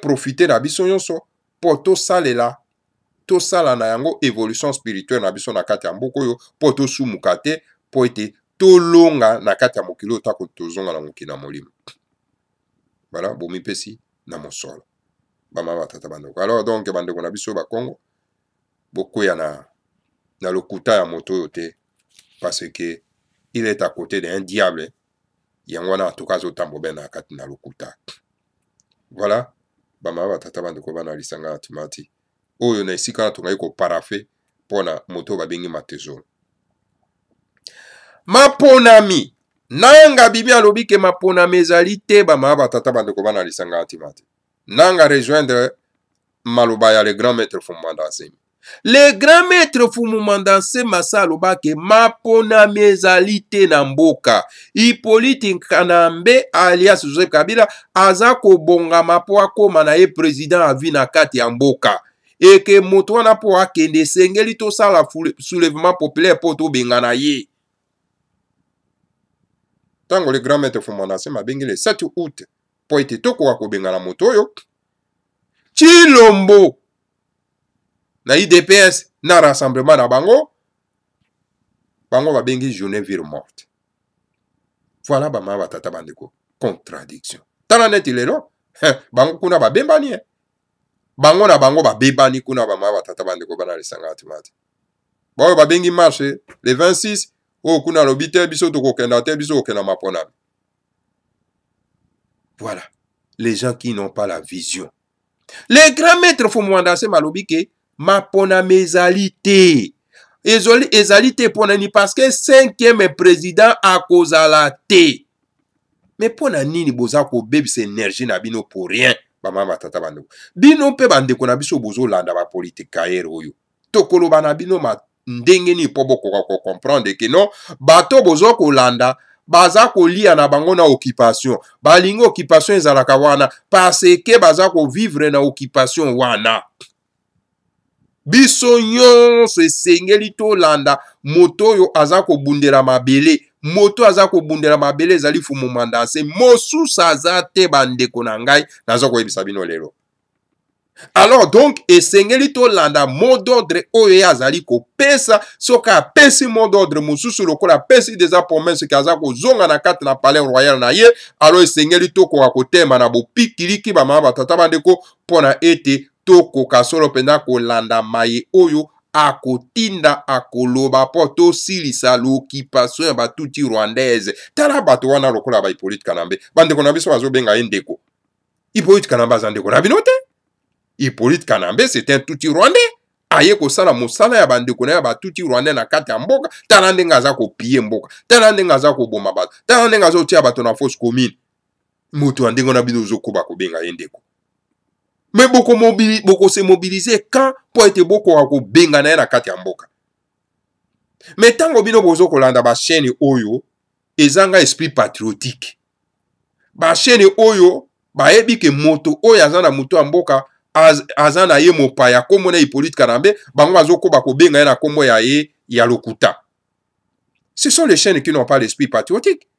profiter na biso nyonso po tosala na yango évolution spirituelle na biso na kati ya mboka oyo po tosumuka te po ete tolonga na kati ya mokili oyo tako tozonga na mokili na molimo. Voilà, bomipesi na mosolo bama batata bandeko. Alors donc bandeko na biso ba Congo bokoya na lokuta ya moto oyo te parce que il est à côté d'un diable. Yangwana en tout cas otambo ben na kati na lokuta. Voilà bama batata bandeko bana lisanga atimati oyo na esika tungai ko parafe pona moto babengi Matezolo. Maponami nanga bibi alobi ke maponami ezali te bama batata bandeko bana lisanga atimati. Nanga rejoindre maloba ya le grand maître Fumanda Semi. Le grand maître Fumanda Semi masaloba ke maponami ezali te na mboka. Hippolyte Kanambe alias Joseph Kabila aza kobonga mapo akoma na ye président avi na kati ya mboka. Et que moto wana po akende sengeli to sala soulèvement populaire po to bengana ye. Tango le grand maître Fumanda Semi bengi le 7 août po ete toko ko bengana moto yo. Chilombo na IDPS na rassemblement na bango va bengi journée ville morte. Voilà bama batata bandeko contradiction. Tala net lelo bango kuna ba bembani bango na bango ba bebani kuna bama batata bandeko bana lisanga atimati. Ba ba bengi marche le 26 o kuna lobite biso to kokenda te biso kokenda mapona. Voilà, les gens qui n'ont pas la vision. Les grands maîtres Fumanda Semi malobi ke mapona mezalité. Ezalité ponani parce que 5e président a kozala te. Mais pona nini boza ko bebisa énergie na bino pour rien. Bama batata bandeko. Bino pe bandeko na biso bozo landa ba politique kaere oyo. Tokolo bana bino ma ndenge ni po boko ko comprendre que non bato bozo ko landa baza kolia na bango na occupation balingi occupation ezalaka wana parce que baza kovivre na occupation wana. Biso nyonso esengeli tolanda moto oyo aza kobundela mabele. Moto aza kobundela mabele ezali fumu mandase. Mosusu aza te bandeko na ngai naza koyebisa bino lelo. Alors donc esengeli tolanda mot d'ordre oyo azali kopesa soka apesi mot d'ordre mosusu lokola apesi déjà promesse kaza kozonga na kati na palais royal na ye. Alors esengeli tokoka kotema na bopikiliki bamama batata bandeko mpona ete tokoka solo penda kolanda maye oyo akotinda akoloba po tosilisa l'occupation ya batuti rwandaise. Tala bato wana lokola ba Hippolyte Kanambe bandeko na biso bazobenga ye ndeko. Hippolyte Kanambe aza ndeko na bino te. Hippolyte Kanambe c'est un tuti rwandais aye kosala mosala ya bandeko na ya batuti rwandais na kati ya mboka. Tala ndenge aza kopie mboka, tala ndenge aza koboma bato, tala ndenge aza kotia bato na fausse commune. Moto ndenge na bino ozokoba kobenga ye ndeko. Mais boko se mobiliser quand pour être boko ako benga na na kati ya mboka. Mais tango bino bozo kolanda ba chaîne oyo ezanga esprit patriotique. Ba chaîne oyo ba yebi ke moto oyo azana moto ya mboka azana ye mopaya kombo na Hippolyte Kanambe bango bazokoba kobenga na kombo ya ye ya lokuta. Ce sont les chaînes qui n'ont pas l'esprit patriotique.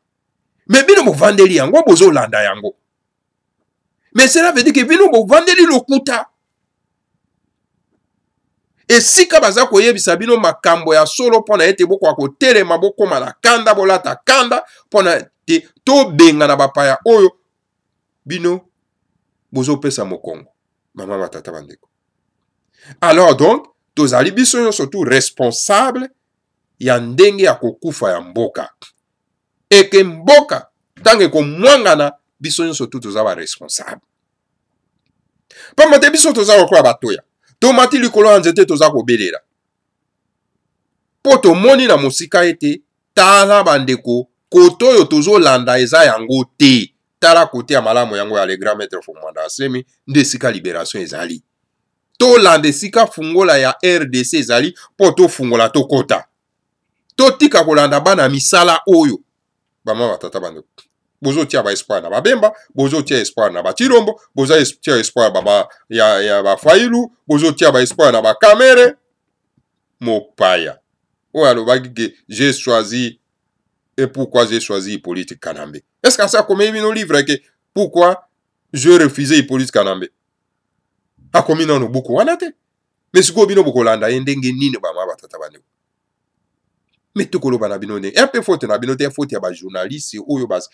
Mais bino mo vandeli yango bozo landa yango. Mais cela veut dire que bino bo vandeli lokuta. Et si kabaza koyebisa bino makambo ya solo pona ete boko akotelema boko mala kanda bolata kanda pona te to benga na bapaya oyo bino bozo pesa mokongo mama batata bandeko. Alors donc tozali biso surtout responsable ya ndenge ya kokufa ya mboka. Et que mboka tange ko mwangana biso surtout tozaba responsable. Pamate biso tozaba kwa batoya. Tomati likolo nzete toza kobelela. Poto moni na musika ete tala bandeko koto yo tozo landa eza yango te. Tala kote ya malamu yango ya le grand maître Fumanda Asemi nde sika libération ezali. To lande sika fungola ya RDC ezali poto fungola to kota. To tika kolanda bana misala oyo. Bama batata bandeko. Bozo tia ba espoir na babemba, bozo tia espoir na batirombo, bozo tia espoir baba ya ba failu, bozo tia ba espoir na ba kamere. Mopaya. Ou alors que j'ai choisi et pourquoi j'ai choisi Hippolyte Kanambe. Est-ce que ça comme nos livres que pourquoi je refusais Hippolyte Kanambe? A comme non beaucoup wanate. Mais ce que bino beaucoup landa ndenge nini ba ma batata bandeko. Mais tout kolo bana binone un peu faute na binote faute ya ba journaliste oyo bas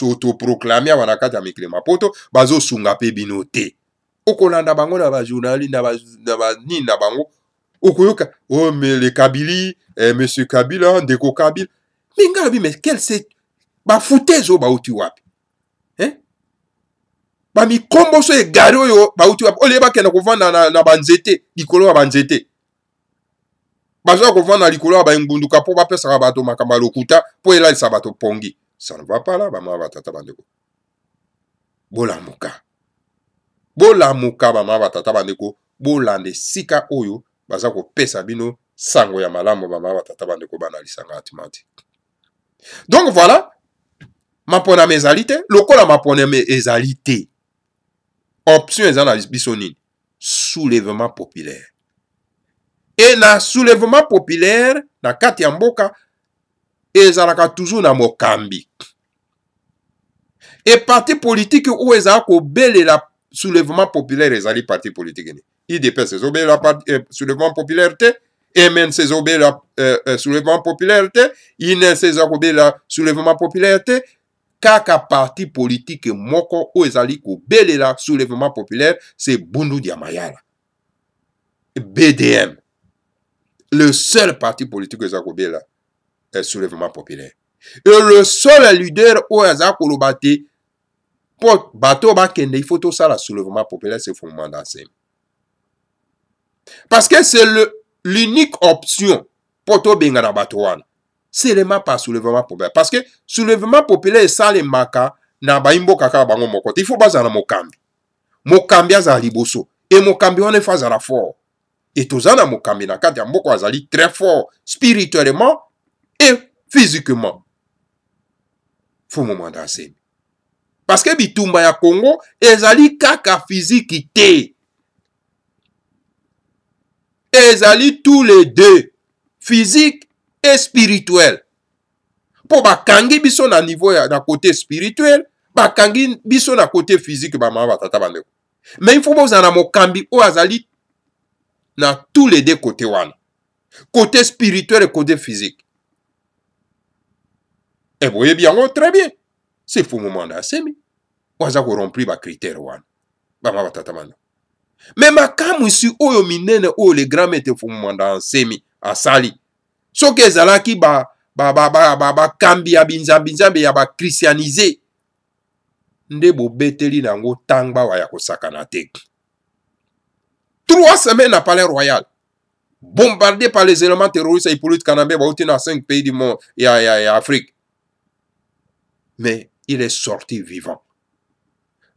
autoproclamer wana kati ya mikle mapoto bazo sunga pe binote okolanda bango na ba journaliste na ba nini na bango okoyoka oh mais le Kabili monsieur Kabila ndeko Kabila minga bi mais quel c'est ba foutaise ba uti wapi hein ba mi kombo so e garo yo ba uti wapi ole ba kena kovanda na banzete likolo ya banzete. Bazo kovanda likolo ba ngunduka po bapesa bato makamba lokuta po ela sabato pongi. Ça ne va pas là ba ma batata bandeko. Bolamuka ba ma batata bandeko bolande sika oyo baza ko pesa bino sango ya malamu ba ma batata bandeko bana lisanga atimati. Donc voilà mapona mezalité lokola mapona mezalité. Option ezana biso nini? Soulèvement populaire. Et na soulèvement populaire, na kati ya mboka, ezalaka toujours na mokambi. Et parti politique ou ezalaka kobele la soulèvement populaire ezali parti politique ni. IDPS ezobele la soulèvement populaire te, MNC ezobele la soulèvement populaire te, INS ezobele la soulèvement populaire te, kaka parti politique moko ou ezali kobele la soulèvement populaire, c'est Bundu Dia Mayala. BDM. Le seul parti politique est le soulèvement populaire. Et le seul leader où Ezra Kolobate, pour bateau bakende, il faut tout ça, le soulèvement populaire, c'est Fumanda Asemi. Parce que c'est l'unique option pour tout bengana batouana. C'est le mapa soulèvement populaire. Parce que soulèvement populaire, ça les maka, na baimbo kaka bango mokote. Il faut baser na mokambi. Mokambi aza liboso. Et mokambi on est face à la fort. Et tozana mokambi na kati ya mboko azali très fort spirituellement et physiquement. fumu mwanda asemi. Parce que bitumba ya Congo ezali kaka physique te. Ezali tous les deux, physique et spirituel. Po bakangi biso na niveau ya na côté spirituel, bakangi biso na côté physique ba mama batata bandeko. Mais il faut boza na mokambi o azali na tous les deux côtés wana. Côté spirituel et côté physique. Et vous voyez bien, très bien. C'est fou moment d'asemi. Waza ko rempli ba critère wana. Ba mama batata bandeko. Mais makamu ici oyo minene oyo les grands maîtres fou moment d'asemi asali. Soki ezalaki ba kambi ya binzambe ya ba christianisé. Nde bo beteli nango tangba wa ya kosakana te. 3 semaines à Palais Royal. Bombardé par les éléments terroristes et politiques canadiens dans 5 pays du monde et Afrique. Mais il est sorti vivant.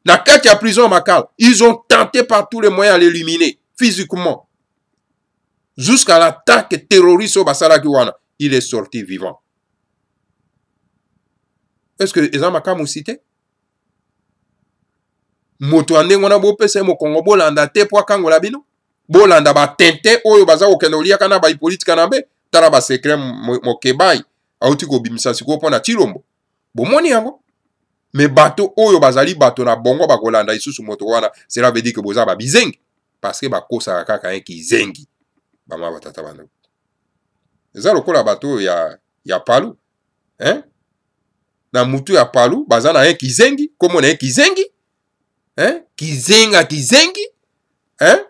Na kati ya prison Makala, ils ont tenté par tous les moyens à l'éliminer physiquement. Jusqu'à l'attaque terroriste au Basalaki wana, il est sorti vivant. Est-ce que Eza Makamu cité? Moto ande ngona bo pese mo Kongo bolanda te po kangola bino. Bolanda ba tente oyo baza okende olia kana ba politique kanambe, tala ba secret mo kebai, auti ko bimisa siko pona Chilombo. Bomoni yango. Mais bateau oyo bazali bateau na bongo ba kolanda isusu moto wana, cela veut dire que boza ba bizengi parce que ba kosa kaka un ki zengi. Ba ma batata bana. Eza lokola bateau ya palu. Hein? Na mutu ya palu baza na un ki zengi, comme on a un ki zengi. Hein? Kizengi. Hein?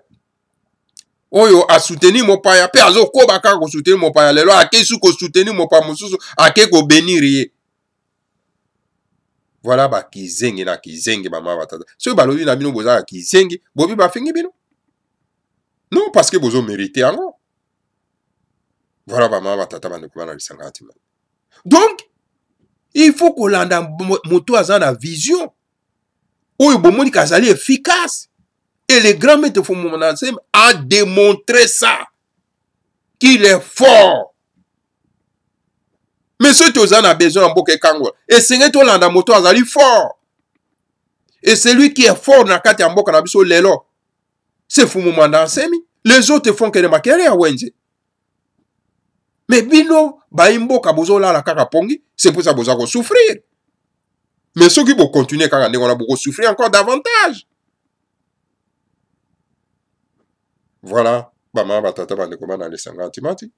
Oyo a soutenir mon paya. Pe azo ko baka ko soutenir mon paya. Lelo ake su ko soutenir mon paya mususu. Ake ko bénir. Voilà ba kizengi na kizengi ba ma batata. So balobi na bino boza kizengi. Bobi ba fingi bino. Non, parce que bozo mérité encore. Voilà ba ma batata ba ndeko na lisangati. Donc, il faut que l'anda moto azana vision. Oyo bomoni kazali efficace. Et le grand maître Fumumanasem a démontré ça. Qu'il est fort. Mais ce que a besoin en Boke Kango. Et c'est que l'anda moto azali fort. Et celui qui est fort dans kati en Boke Nabiso lelo. C'est Fumumanasem. Les autres font que de makere à Wenze. Mais bino, baimbo kabozo la kaka pongi, c'est pour ça que vous allez souffrir. Mais ceux qui vont continuer quand on a beaucoup souffrir encore davantage. Voilà. Bama batata bande comment dans les 50 mati.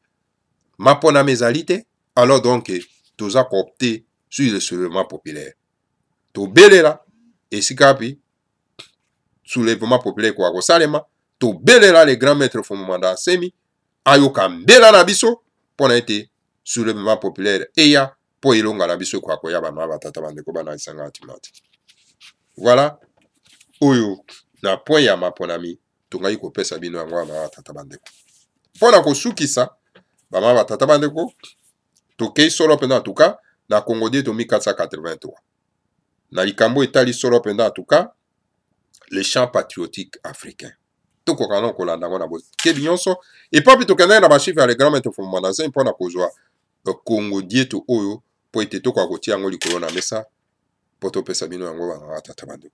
Ma pona mesalite. Alors donc, tous a opté sur le soulèvement populaire. To belé là. Et si kapi, soulèvement populaire quoi salema. To belé là les grands maîtres font mandat semi. Ayoka mbela na biso. Pour été soulèvement populaire. Et ya. Po ilonga na biso kwa koya ba batata bande ko bana 50 mati. Voilà. Oyo na point ya maponami tungai ko pesa bino yango ba batata bande ko. Pona ko sukisa ba batata bande ko to kei solo penda en tout cas na Congo de 1483. Na likambo etali solo penda en tout cas les chants patriotiques africains. To ko kanon ko landa ngona bo. Ke binyonso et pas plutôt kana na ba chiffre les grands maîtres font mandasin pona ko zwa Congo dieto oyo po ete to kwa kotia ngo likolo na mesa poto pesa bino yango ba tata bando.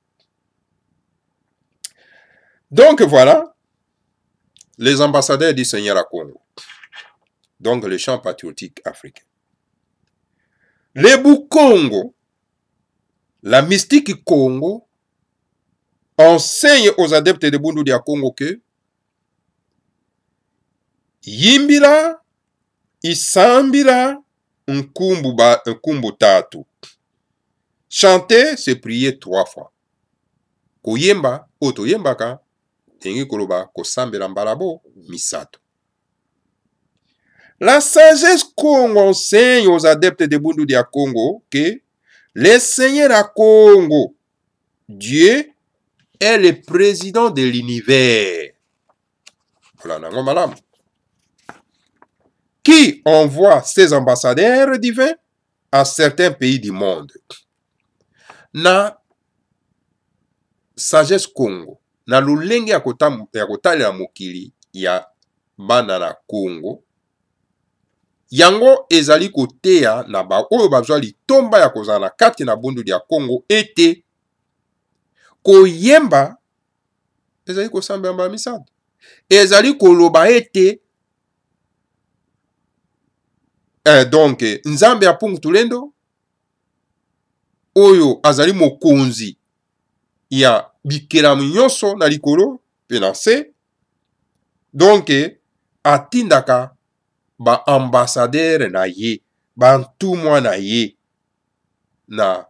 Donc voilà les ambassadeurs du Seigneur à Congo. Donc les chants patriotiques africains. Les Boukongo, la mystique Congo enseigne aux adeptes de Bundu dia Congo que yimbila isambila nkumbu tatu. Chanter, c'est prier 3 fois. Koyemba, otoyembaka, tengi koloba, kosambela mbalabo, misato. La sagesse Congo enseigne aux adeptes de Bundu dia Congo que le Seigneur à Congo, Dieu, est le président de l'univers. Voilà, nango malam. Qui envoie ses ambassadeurs divins à certains pays du monde. Na sagesse Congo, na lulenge ya kotali ya mokili ya bana na Congo, yango ezali koteya na ba oyo bazwa litomba ya kozala na kati na bondeli ya Congo ete koyemba ezali kosambela misato, ezali koloba ete donc nzambe ya Mpungu Tulendo oyo azali mokonzi ya bikelamu nyonso na likolo pe na se, donc atindaka ba ambassadeur na ye, ba ntumwa na ye na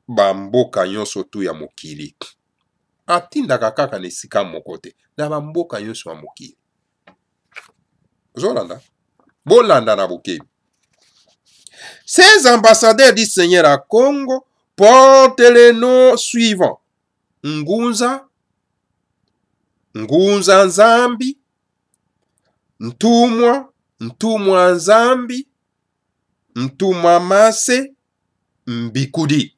ba mboka nyonso tu ya mokili. Atindaka kaka na esika moko te, na ba mboka nyonso ya mokili. Ozolanda? Bolanda na bokebi. Ces ambassadeurs du Seigneur à Congo portent les noms suivants: Ngunza, Ngunza Nzambi, Ntumwa, Ntumwa Nzambi, Ntumwa Mase, Mbikudi.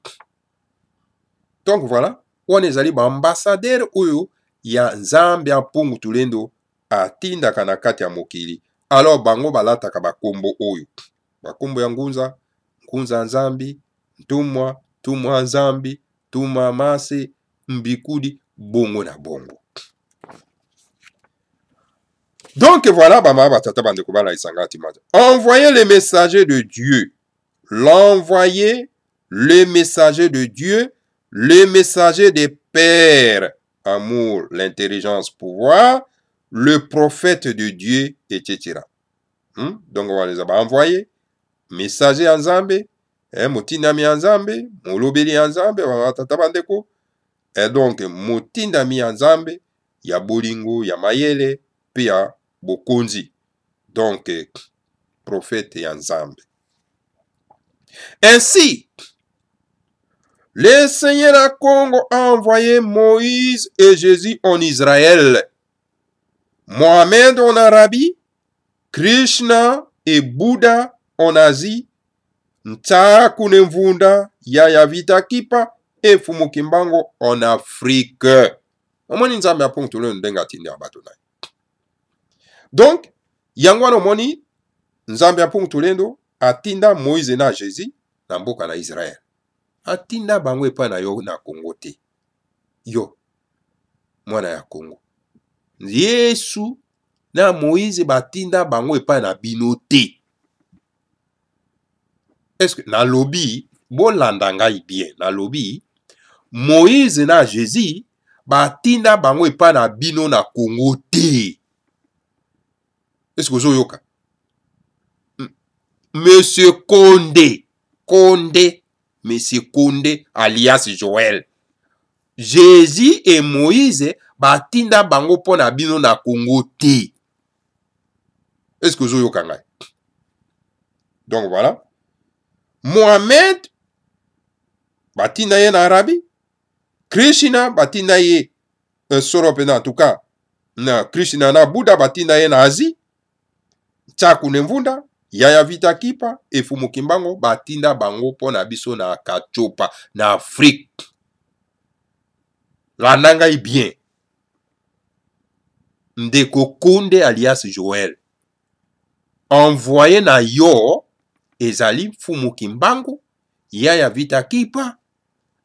Donc voilà, on ezali ba ambassadeur oyo ya Nzambe ya Mpungu Tulendo atindaka na kati ya mokili. Alors bango balataka bakombo oyo. Bakombo ya Ngunza, Ngunza Nzambi, Ntumwa, Ntumwa Nzambi, Ntumwa Mase, Mbikudi, bongo na bongo. Donc voilà, bama batata bandeko bala isangati maja. Envoyez les messagers de Dieu. L'envoyer, le messager de Dieu, le messager des pères, amour, l'intelligence, pouvoir, le prophète de Dieu, etc. Donc on va les envoyer. Messager en Nzambe, motindami en Nzambe, molobeli en Nzambe, batata bandeko. Et donc motindami en Nzambe, ya bolingo, ya mayele, puis ya bokonzi. Donc prophète en Nzambe. Ainsi, le Seigneur à Congo a envoyé Moïse et Jésus en Israël, Mohamed en Arabie, Krishna et Bouddha en Asie, Ntakunemvunda, Yaya Vitakipa et Fumukimbango en Afrique. Donc, Yangwano Moni, Nzambe ya Mpungu Tulendo, atinda Moïse na Jésus, na mboka na Israël. Atinda bango epa na yo na Congo te. Yo, mwana ya Congo. Yesu na Moïse batinda bango epa na bino te. Est-ce que na lobi, bolanda ngai bien, na lobi, Moïse na Jésus batinda bango epa na bino na Congo te. Est-ce que vous yoka? Monsieur Condé, Monsieur Condé alias Joël. Jésus et Moïse batinda bango pona bino na Congo te. Est-ce que vous yoka ngai? Donc voilà. Mohamed batinda ye na Arabie. Krishna batinda ye Soropena en tout cas. Na Krishna na Bouddha batinda ye na Asie. Tsakunemvunda, Yaya Vitakipa et Fumukimbango batinda bango pona biso na Kachopa na Afrique. Landanga bien. Ndeko Konde alias Joël. Envoyé na yo ezali Fumukimbango, Yaya Vitakipa,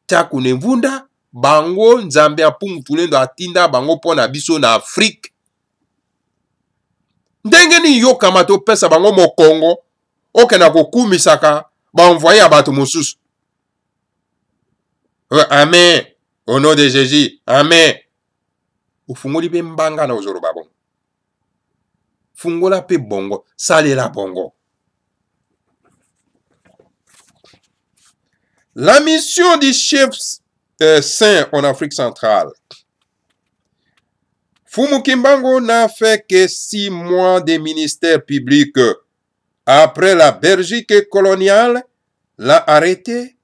Tsakunemvunda, bango Nzambe ya Mpungu Tulendo atinda bango pona biso na Afrique. Ndenge ni yo kamato pesa bango mokongo okena kokumisaka ba envoyer abato mosusu. Amen. Au nom de Jésus. Amen. Ufungoli pe mbanga na ozoro babongo. Fungola pe bongo, salela bongo. La mission du chef saint en Afrique centrale. Fumukimbango n'a fait que 6 mois de ministère public. Après la Belgique coloniale l'a arrêté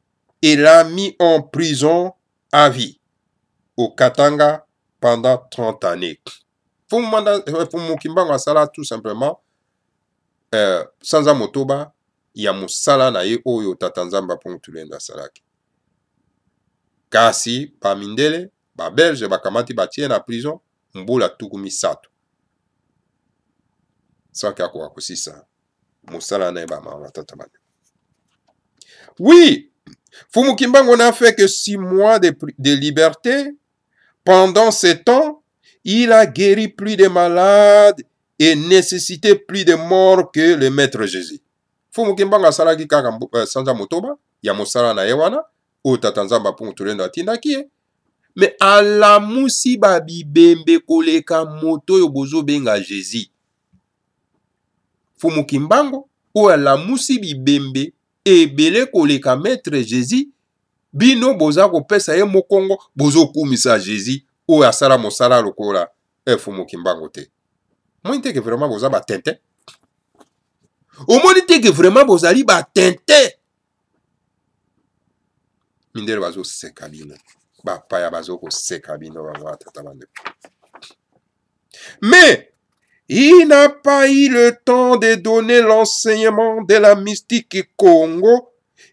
et l'a mis en prison à vie au Katanga pendant 30 années. Fumukimbango asala tout simplement sans amotoba ya musala na ye oyo tata Nzambe Mpungu Tulendo asalaki. Kasi pa mindele ba Belge bakamati batie na prison mbula tuku misato. Saka kwa kusisa. Moussala na ba ma tata bandeko. Oui, Fumu Kimbangu n'a fait que 6 mois de liberté. Pendant ce temps, il a guéri plus de malades et nécessité plus de morts que le maître Jésus. Fumu Kimbangu asalaki kaka sanza motoba ya mosala na yewana o tatanzamba pour tulendo atindaki. Mais alamusi babibembe koleka moto yo bozo benga Jésus. Fumu Kimbangu o alamusi bibembe ebele koleka maître Jésus. Bino boza kopesa ye mokongo bozo kumisa Jésus o asala mosala lokola Fumu Kimbangu te. Moi te que vraiment boza ba tente. O moni te que vraiment bozali ba tente. Mindele bazo seka bino. Ba paya bazo ko seka bino ba tata bande. Mais il n'a pas eu le temps de donner l'enseignement de la mystique Congo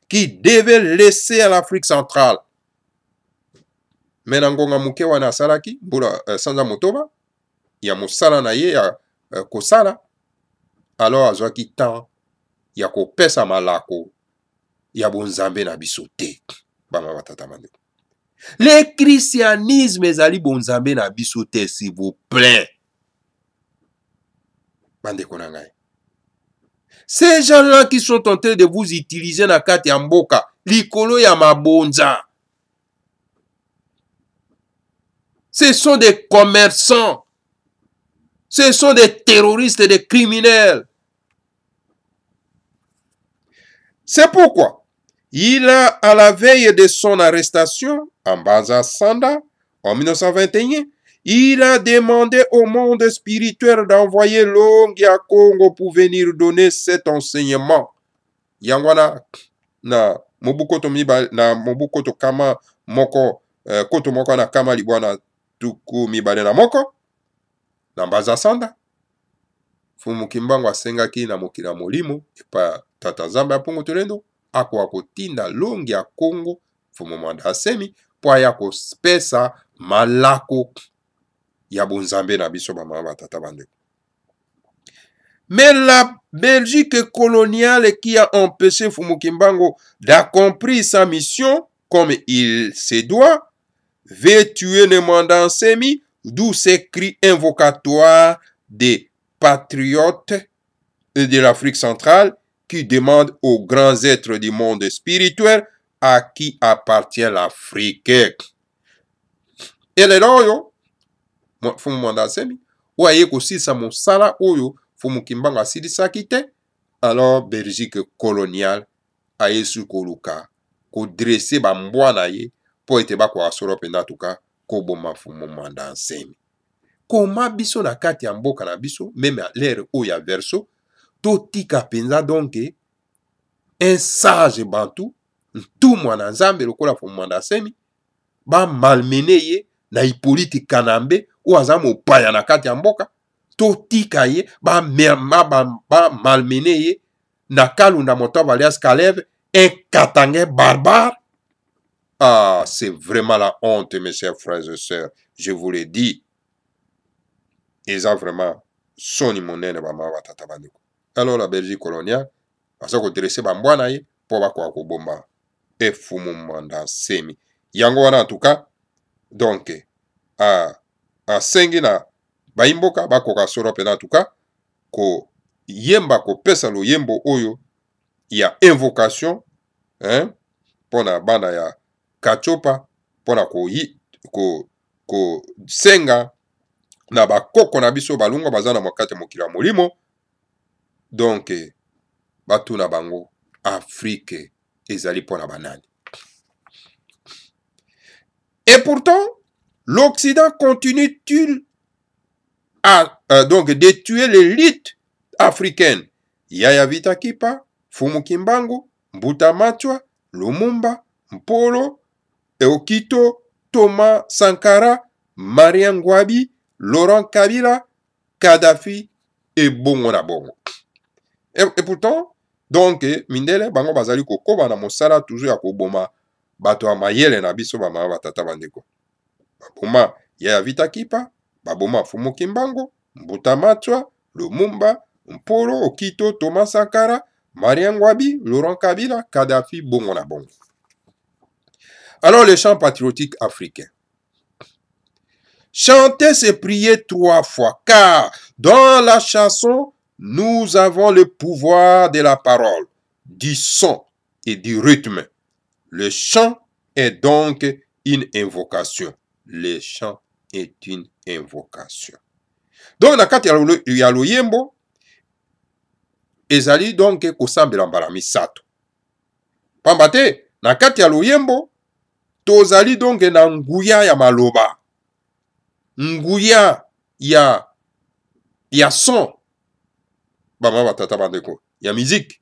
qui devait laisser à l'Afrique centrale. Menangonga muke wana salaki, bula sanza motoba, ya musala na ye ya kosala, alors azwaki temps ya kopesa malako ya bonzambe na biso te. Bama batata mande. Le christianisme ezali bonzambe na biso te, s'il vous plaît. Bande konangai. Ces gens-là qui sont en train de vous utiliser na kati ya mboka, likolo ya mabonza. Ce sont des commerçants. Ce sont des terroristes et des criminels. C'est pourquoi, à la veille de son arrestation, en Banza Sanda, en 1921, il a demandé au monde spirituel d'envoyer Longia Congo pour venir donner cet enseignement. Yangwana na Mobukoto Mibale na Mobukoto Kama Moko Koto Moko na Kama Libwana Tuku Mibale na Moko na Banza Sanda. Fumu Kimbangu asengaki na mokila molimo epa tata Nzambe apongo tolendo akwa kotinda Longia Congo Fumu Mwanda Asemi po ya kopesa malako ya bonzambe na biso mama batata bandeko. Mais la Belgique coloniale qui a empêché Fumu Kimbangu d'accomplir sa mission comme il se doit, veut tuer le mandat Nsemi, d'où ces cris invocatoires des patriotes de l'Afrique centrale qui demandent aux grands êtres du monde spirituel à qui appartient l'Afrique. Et les loyaux, Fumu Mwanda Asemi, oye kosisa mosala oyo Fumu Kimbangu asilisaki te, alors Belgique coloniale ayesu koluka kodresse bambwana ye po ete bako asoro penda tuka koboma Fumu Mwanda Asemi. Koma biso na kati ya mboka na biso, même à l'ère oyo ya verso, totika penza donke un sage bantu, tout mwana Nzambe lokola Fumu Mwanda Asemi, ba malmene ye na Hippolyte Kanambe ou aza mopaya na kati ya mboka, totika ye ba malmene ye na Kalunda Motoba alias Kalev, un Katangais barbare. Ah, c'est vraiment la honte, mes chers frères et sœurs, je vous le dis. Ils ont vraiment soni monene ba ma batata bandeko. Alors la Belgique coloniale asa ko dresser ba mbwana ye po ba kwa ko bomba e Fumu Mwanda Asemi. Yango wana en tout cas. Donc, a sengi na baimboka bakoka soro pena en tout cas ko yemba ko pesa lo yembo oyo ya invocation pona banda ya kachopa pona ko senga na bakoko na biso balunga bazana makate mokila molimo. Donc batu na bango Afrique ezali pona banani. Et pourtant, l'Occident continue-t-il donc de tuer l'élite africaine? Yaya Vita Kipa, Fumu Kimbangu, Mbuta Machwa, Lumumba, Mpolo, Eokito, Thomas Sankara, Marien Ngouabi, Laurent Kabila, Kadhafi et Bongo na Bongo. Et pourtant, donc, Mindele, Bango Bazali Kokoba na Mosala, toujours à Koboma. Bato amayele na biso ba mama batata bandeko. Baboma Yaya Vita Kipa, baboma Fumu Kimbangu, Mbuta Machwa, Lumumba, Mporo, Okito, Thomas Sankara, Marien Ngouabi, Laurent Kabila, Kadhafi, bongo na bongo. Alors, le chant patriotique africain. Chanter, c'est prier 3 fois, car dans la chanson, nous avons le pouvoir de la parole, du son et du rythme. Le chant est donc une invocation. Le chant est une invocation. Donc, na kati ya loyembo, ezali donc kosambela mbala misato. Pamba te, na kati ya loyembo, tozali donc na nguya ya maloba. Nguya ya son. Bama batata bandeko. Ya musique.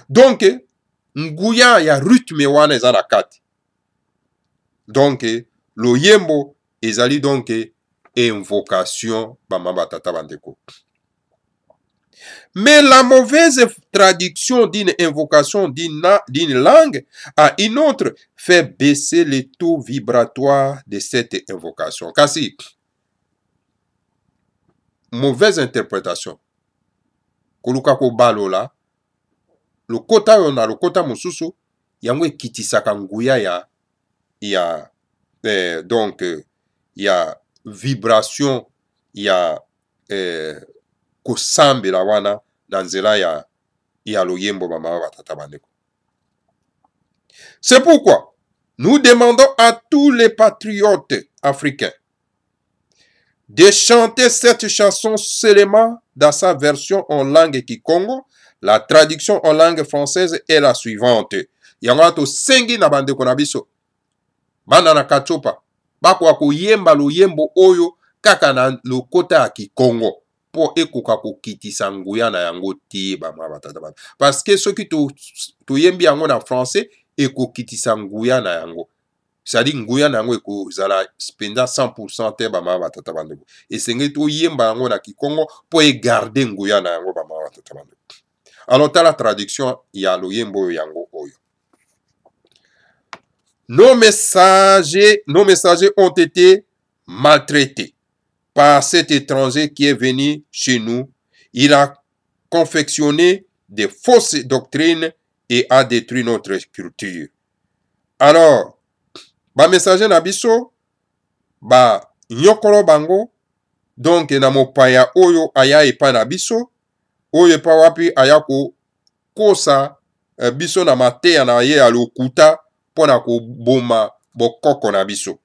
Donc, nguya ya rythme wana eza na kati. Donc, loyembo ezali donc invocation bama batata bandeko. Mais la mauvaise traduction d'une invocation d'une langue à une autre fait baisser le taux vibratoire de cette invocation. Kasi, mauvaise interprétation. Koluka ko balola, le kota yona, le kota mususu, yango kitisaka nguya donc, ya vibration, ya kosambe la wana na nzela ya loyembo mama batata bandeko. C'est pourquoi nous demandons à tous les patriotes africains de chanter cette chanson seulement dans sa version en langue kikongo. La traduction en langue française est la suivante. Yango to sengi na bandeko na biso. Bana na kachopa. Bako akoyemba loyembo oyo kaka na lokota ya kikongo. Po ekoka kokitisa nguya na yango ti bama batata bana. Parce que soki to yembi yango na français ekokitisa nguya na yango. C'est-à-dire nguya na yango ekozala spenda 100% te bama batata bana. Esenge to yemba yango na kikongo po garder nguya na yango bama batata bana. Alors ta la traduction ya loyembo yango oyo. Nos messagers ont été maltraités par cet étranger qui est venu chez nous. Il a confectionné des fausses doctrines et a détruit notre culture. Alors, ba messager na biso, ba nyokolo bango, donc na mopaya oyo aya epa na biso, oyo epa wapi aya ko kosa biso na mateya na ye ya lokuta pona ko boma bokoko na biso.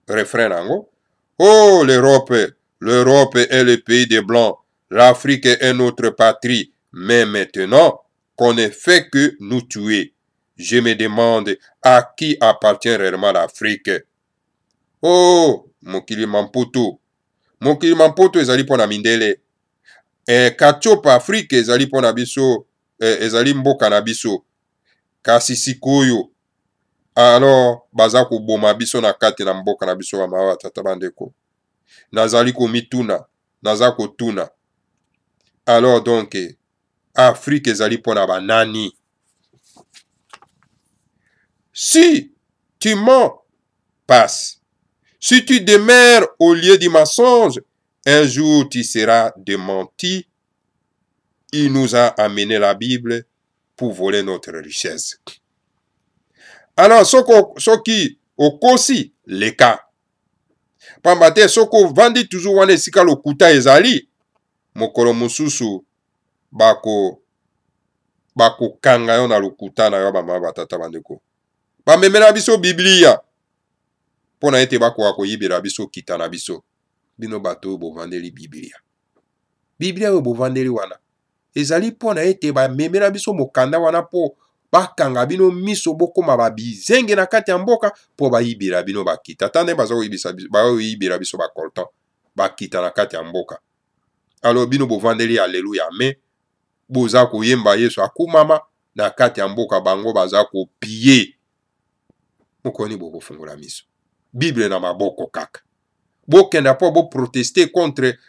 Refrain nango. Oh, l'Europe est le pays des Blancs. L'Afrique est notre patrie. Mais maintenant qu'on ne fait que nous tuer, je me demande à qui appartient réellement l'Afrique. Oh, mokili mampoto. Mokili mampoto ezali pona mindele. Kachopa Afrique ezali pona biso, ezali mboka na biso. Kasi sikoyo. Alors, baza ko boma biso na kati na mboka na biso bama batata bandeko. Nazali ko mituna, naza ko tuna. Alors donc, Afrique ezali pona banani. Si tu mens, passe. Si tu demeures au lieu du mensonge, un jour tu seras démenti. Il nous a amené la Bible pour voler notre richesse. Alors, soki okosi leka. Pambate soko vandi toujours wane sika lokuta ezali. Mokolo mususu bako kanga yo na lokuta na yo bama batata bandeko. Bamemela biso Biblia. Pona ete bako akoyibela biso kita na biso. Bino bato bo vandeli Biblia. Biblia yo bo vandeli wana. Ezali pona ete bamemela biso mokanda wana po bakanga bino miso bokoma babizenge na kati ya mboka po bayibira bino bakita. Tande bazo yibira biso bakoltan bakita na kati ya mboka. Alors bino bo vandeli alleluya mais boza koyemba Yesu akumama na kati ya mboka bango baza ko piye. Mokoni bo fungula miso. Bible na maboko kaka. Bokenda po bo protester contre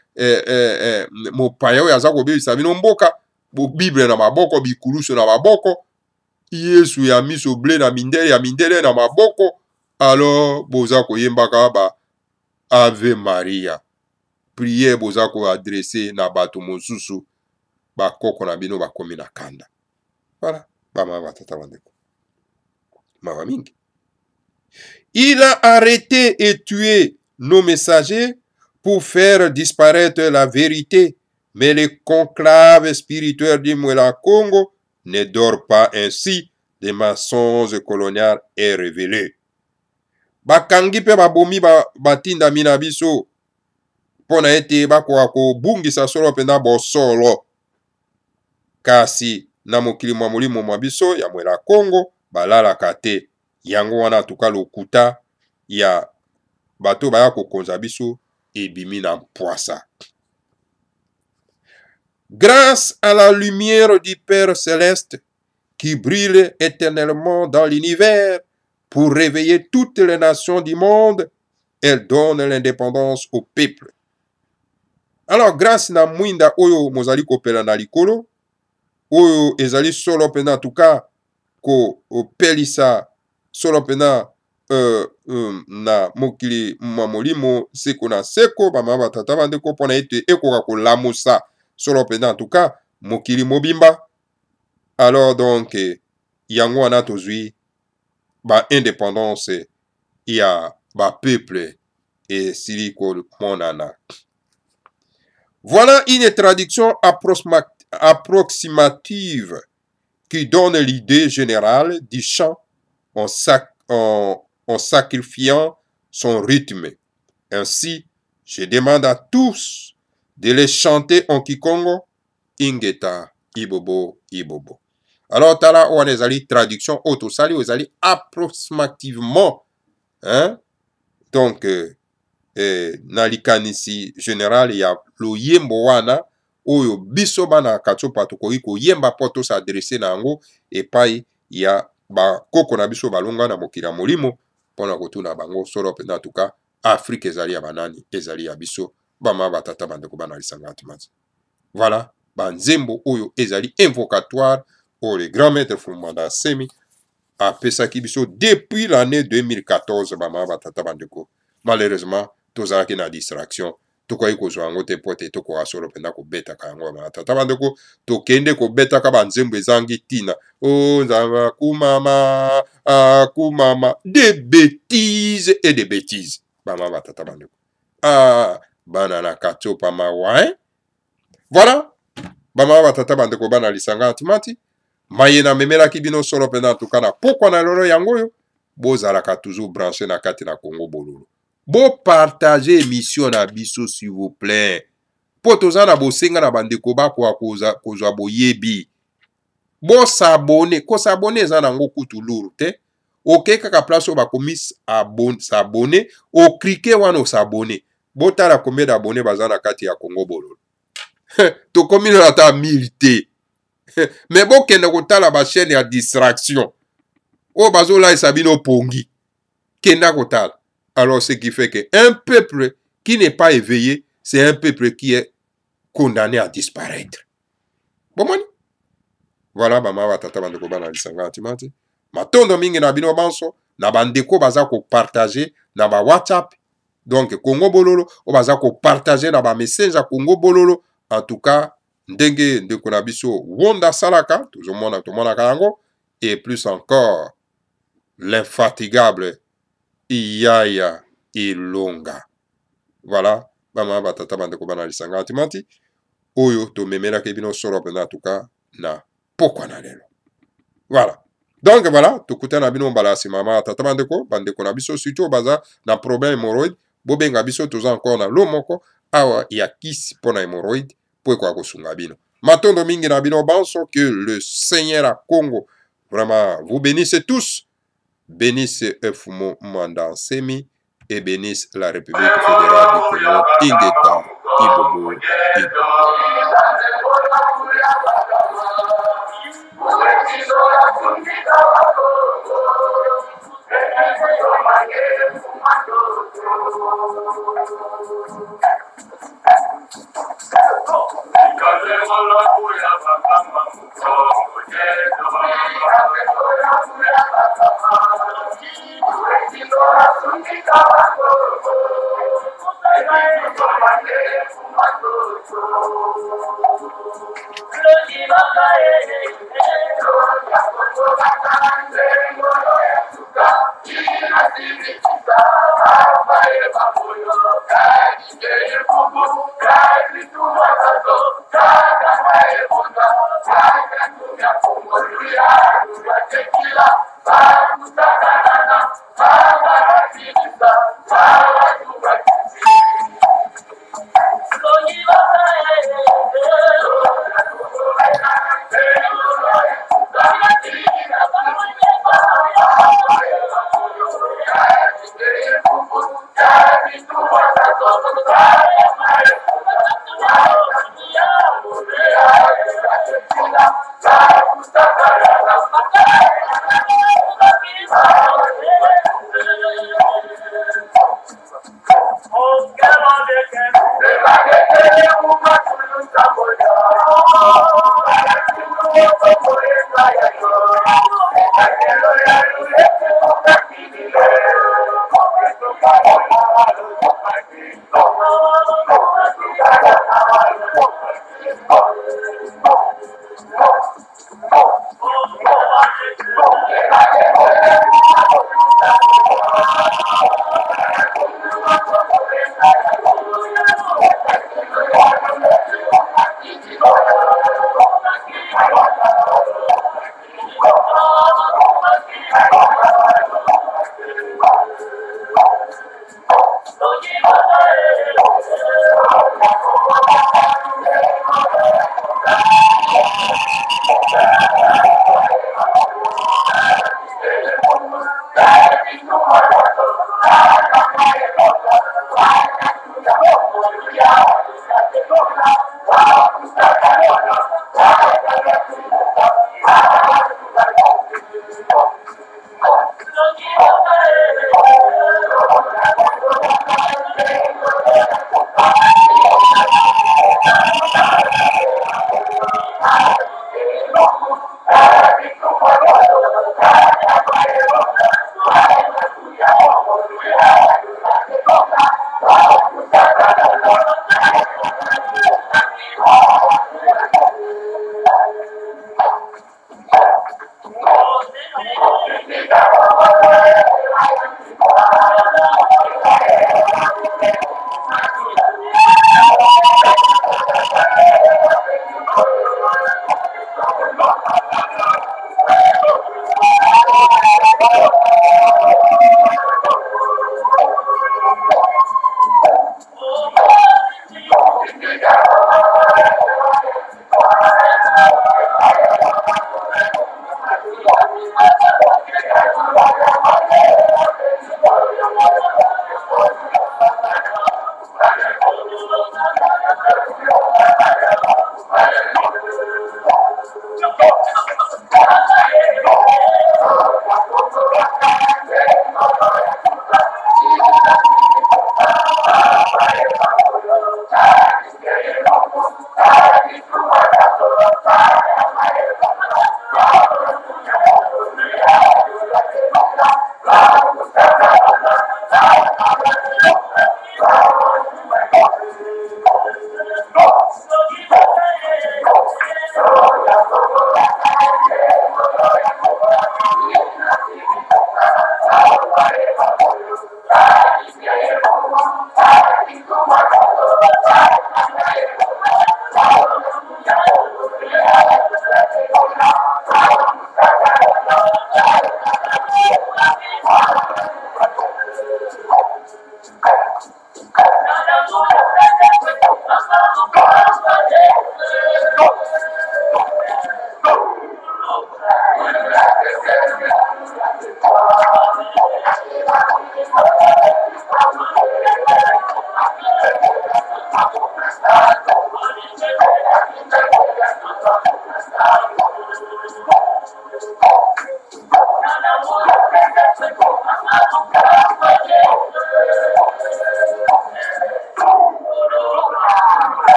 mo payo ya zako bebisa bino mboka. Bo Bible na maboko bikuluso na maboko. Yesu ya miso ble na mindele ya mindele na maboko. Alors boza koyemba ka ba Ave Maria. prière boza ko adresser na bato mosusu ba koko na bino ba komi na kanda. Voilà, bama batata bandeko. Mawa mingi. Il a arrêté et tué nos messagers pour faire disparaître la vérité, mais les conclaves spirituels du Mouela Congo ne dorment pas ainsi. Des mensonges coloniales est révélé. Bakangi pe babomi batinda mina biso pona ete bakoka kobungisa solo pena bosolo. Kasi na mokili mwa molimo mwa biso ya Mouela Congo balalaka te. Yango wana tuka lokuta ya bato baya kokonza biso ebimi na mpwasa. Grâce à la lumière du Père céleste qui brille éternellement dans l'univers pour réveiller toutes les nations du monde, elle donne l'indépendance au peuple. Alors grâce na mwinda oyo mozali kopela na likolo oyo ezali solo pena tuka ko opelisa solo pena na mokili mamolimo seko na seko bama batata bandeko pona ete ekoka kolamusa solo pena tuka mokili mobimba. Alors donc yango wana tozwi ba indépendance ya ba peuple et siliko monana. Voilà une traduction approximative qui donne l'idée générale du chant en sacrifiant son rythme. Ainsi, je demande à tous de les chanter en Kikongo, Ingeta, Ibobo, Ibobo. Alors, tala ou ezali traduction autosali ou ezali approximativement, hein? Donc, na likanisi général ya loyembo wana oyo biso bana katsopa tokoki koyemba po tosadresse na yango epai ya bakoko na biso balonga na mokili ya molimo mpona kotuna bango solo pena tuka Afrique ezali ya banani ezali ya biso bama batata bandeko bana lisanga atimati. Voilà banzembo oyo ezali invocatoire oyo le grand maître Fumanda Semi apesaki biso depuis l'année 2014 bama batata bandeko. Malheureusement tozalaki na distraction tokoki kozwa yango te po te tokoka solo mpena kobetaka yango batata bandeko tokende kobetaka banzembo ezangi ntina o nzambe akumama akumama des bêtises et des bêtises bama batata bandeko bana na katsopa mawa voilà bama batata bandeko bana lisanga atimati maye na memelaki bino solo mpena tuka na pokwa na lolo yango oyo bozalaka toujours branché na kati na Congo Bololo. Bo partager émission na biso s'il vous plaît. Po toza na bosenga na bandeko bakwa kozwa boyebi. Bo s'abonner, ko s'abonner eza nango kutu luru te. Ok kaka place ba komis s'abonner, o cliquer wana o s'abonner. Bo tala combien d'abonnés baza na kati ya Congo Bololo. To komi na ta 1000 te. Mais bo kende ko tala ba chaîne ya distraction. O bazo la sabino pongi. Kenda ko tala. Alors, ce qui fait qu'un peuple qui n'est pas éveillé, c'est un peuple qui est condamné à disparaître. Bon, voilà, bama batata bandeko bana lisanga atimati. Matondo mingi na bino banso, na bandeko baza ko partager na ba WhatsApp. Donc, Congo Bololo, o baza ko partager na ba message Congo Bololo. En tout cas, ndenge ndeko na biso wonda salaka, tozomona tomona kango, et plus encore, l'infatigable Iyaya Ilonga. Voilà, bama batata bandeko bana lisanga atimati. Oyo to memela ke bino solo pena tuka na pokwa na lelo. Voilà. Donc voilà, tokuta na bino mbala si mama tata bandeko na biso surtout baza na problème hémorroïde, bobenga biso toza encore na lomoko awa ya kisi pona hémorroïde po kwa kosunga bino. Matondo mingi na bino banso que le Seigneur à Congo vraiment vous bénisse tous. Bénisse Fumo Manda Semi et bénisse la République fédérale du Congo, Ingeta, Ibobo,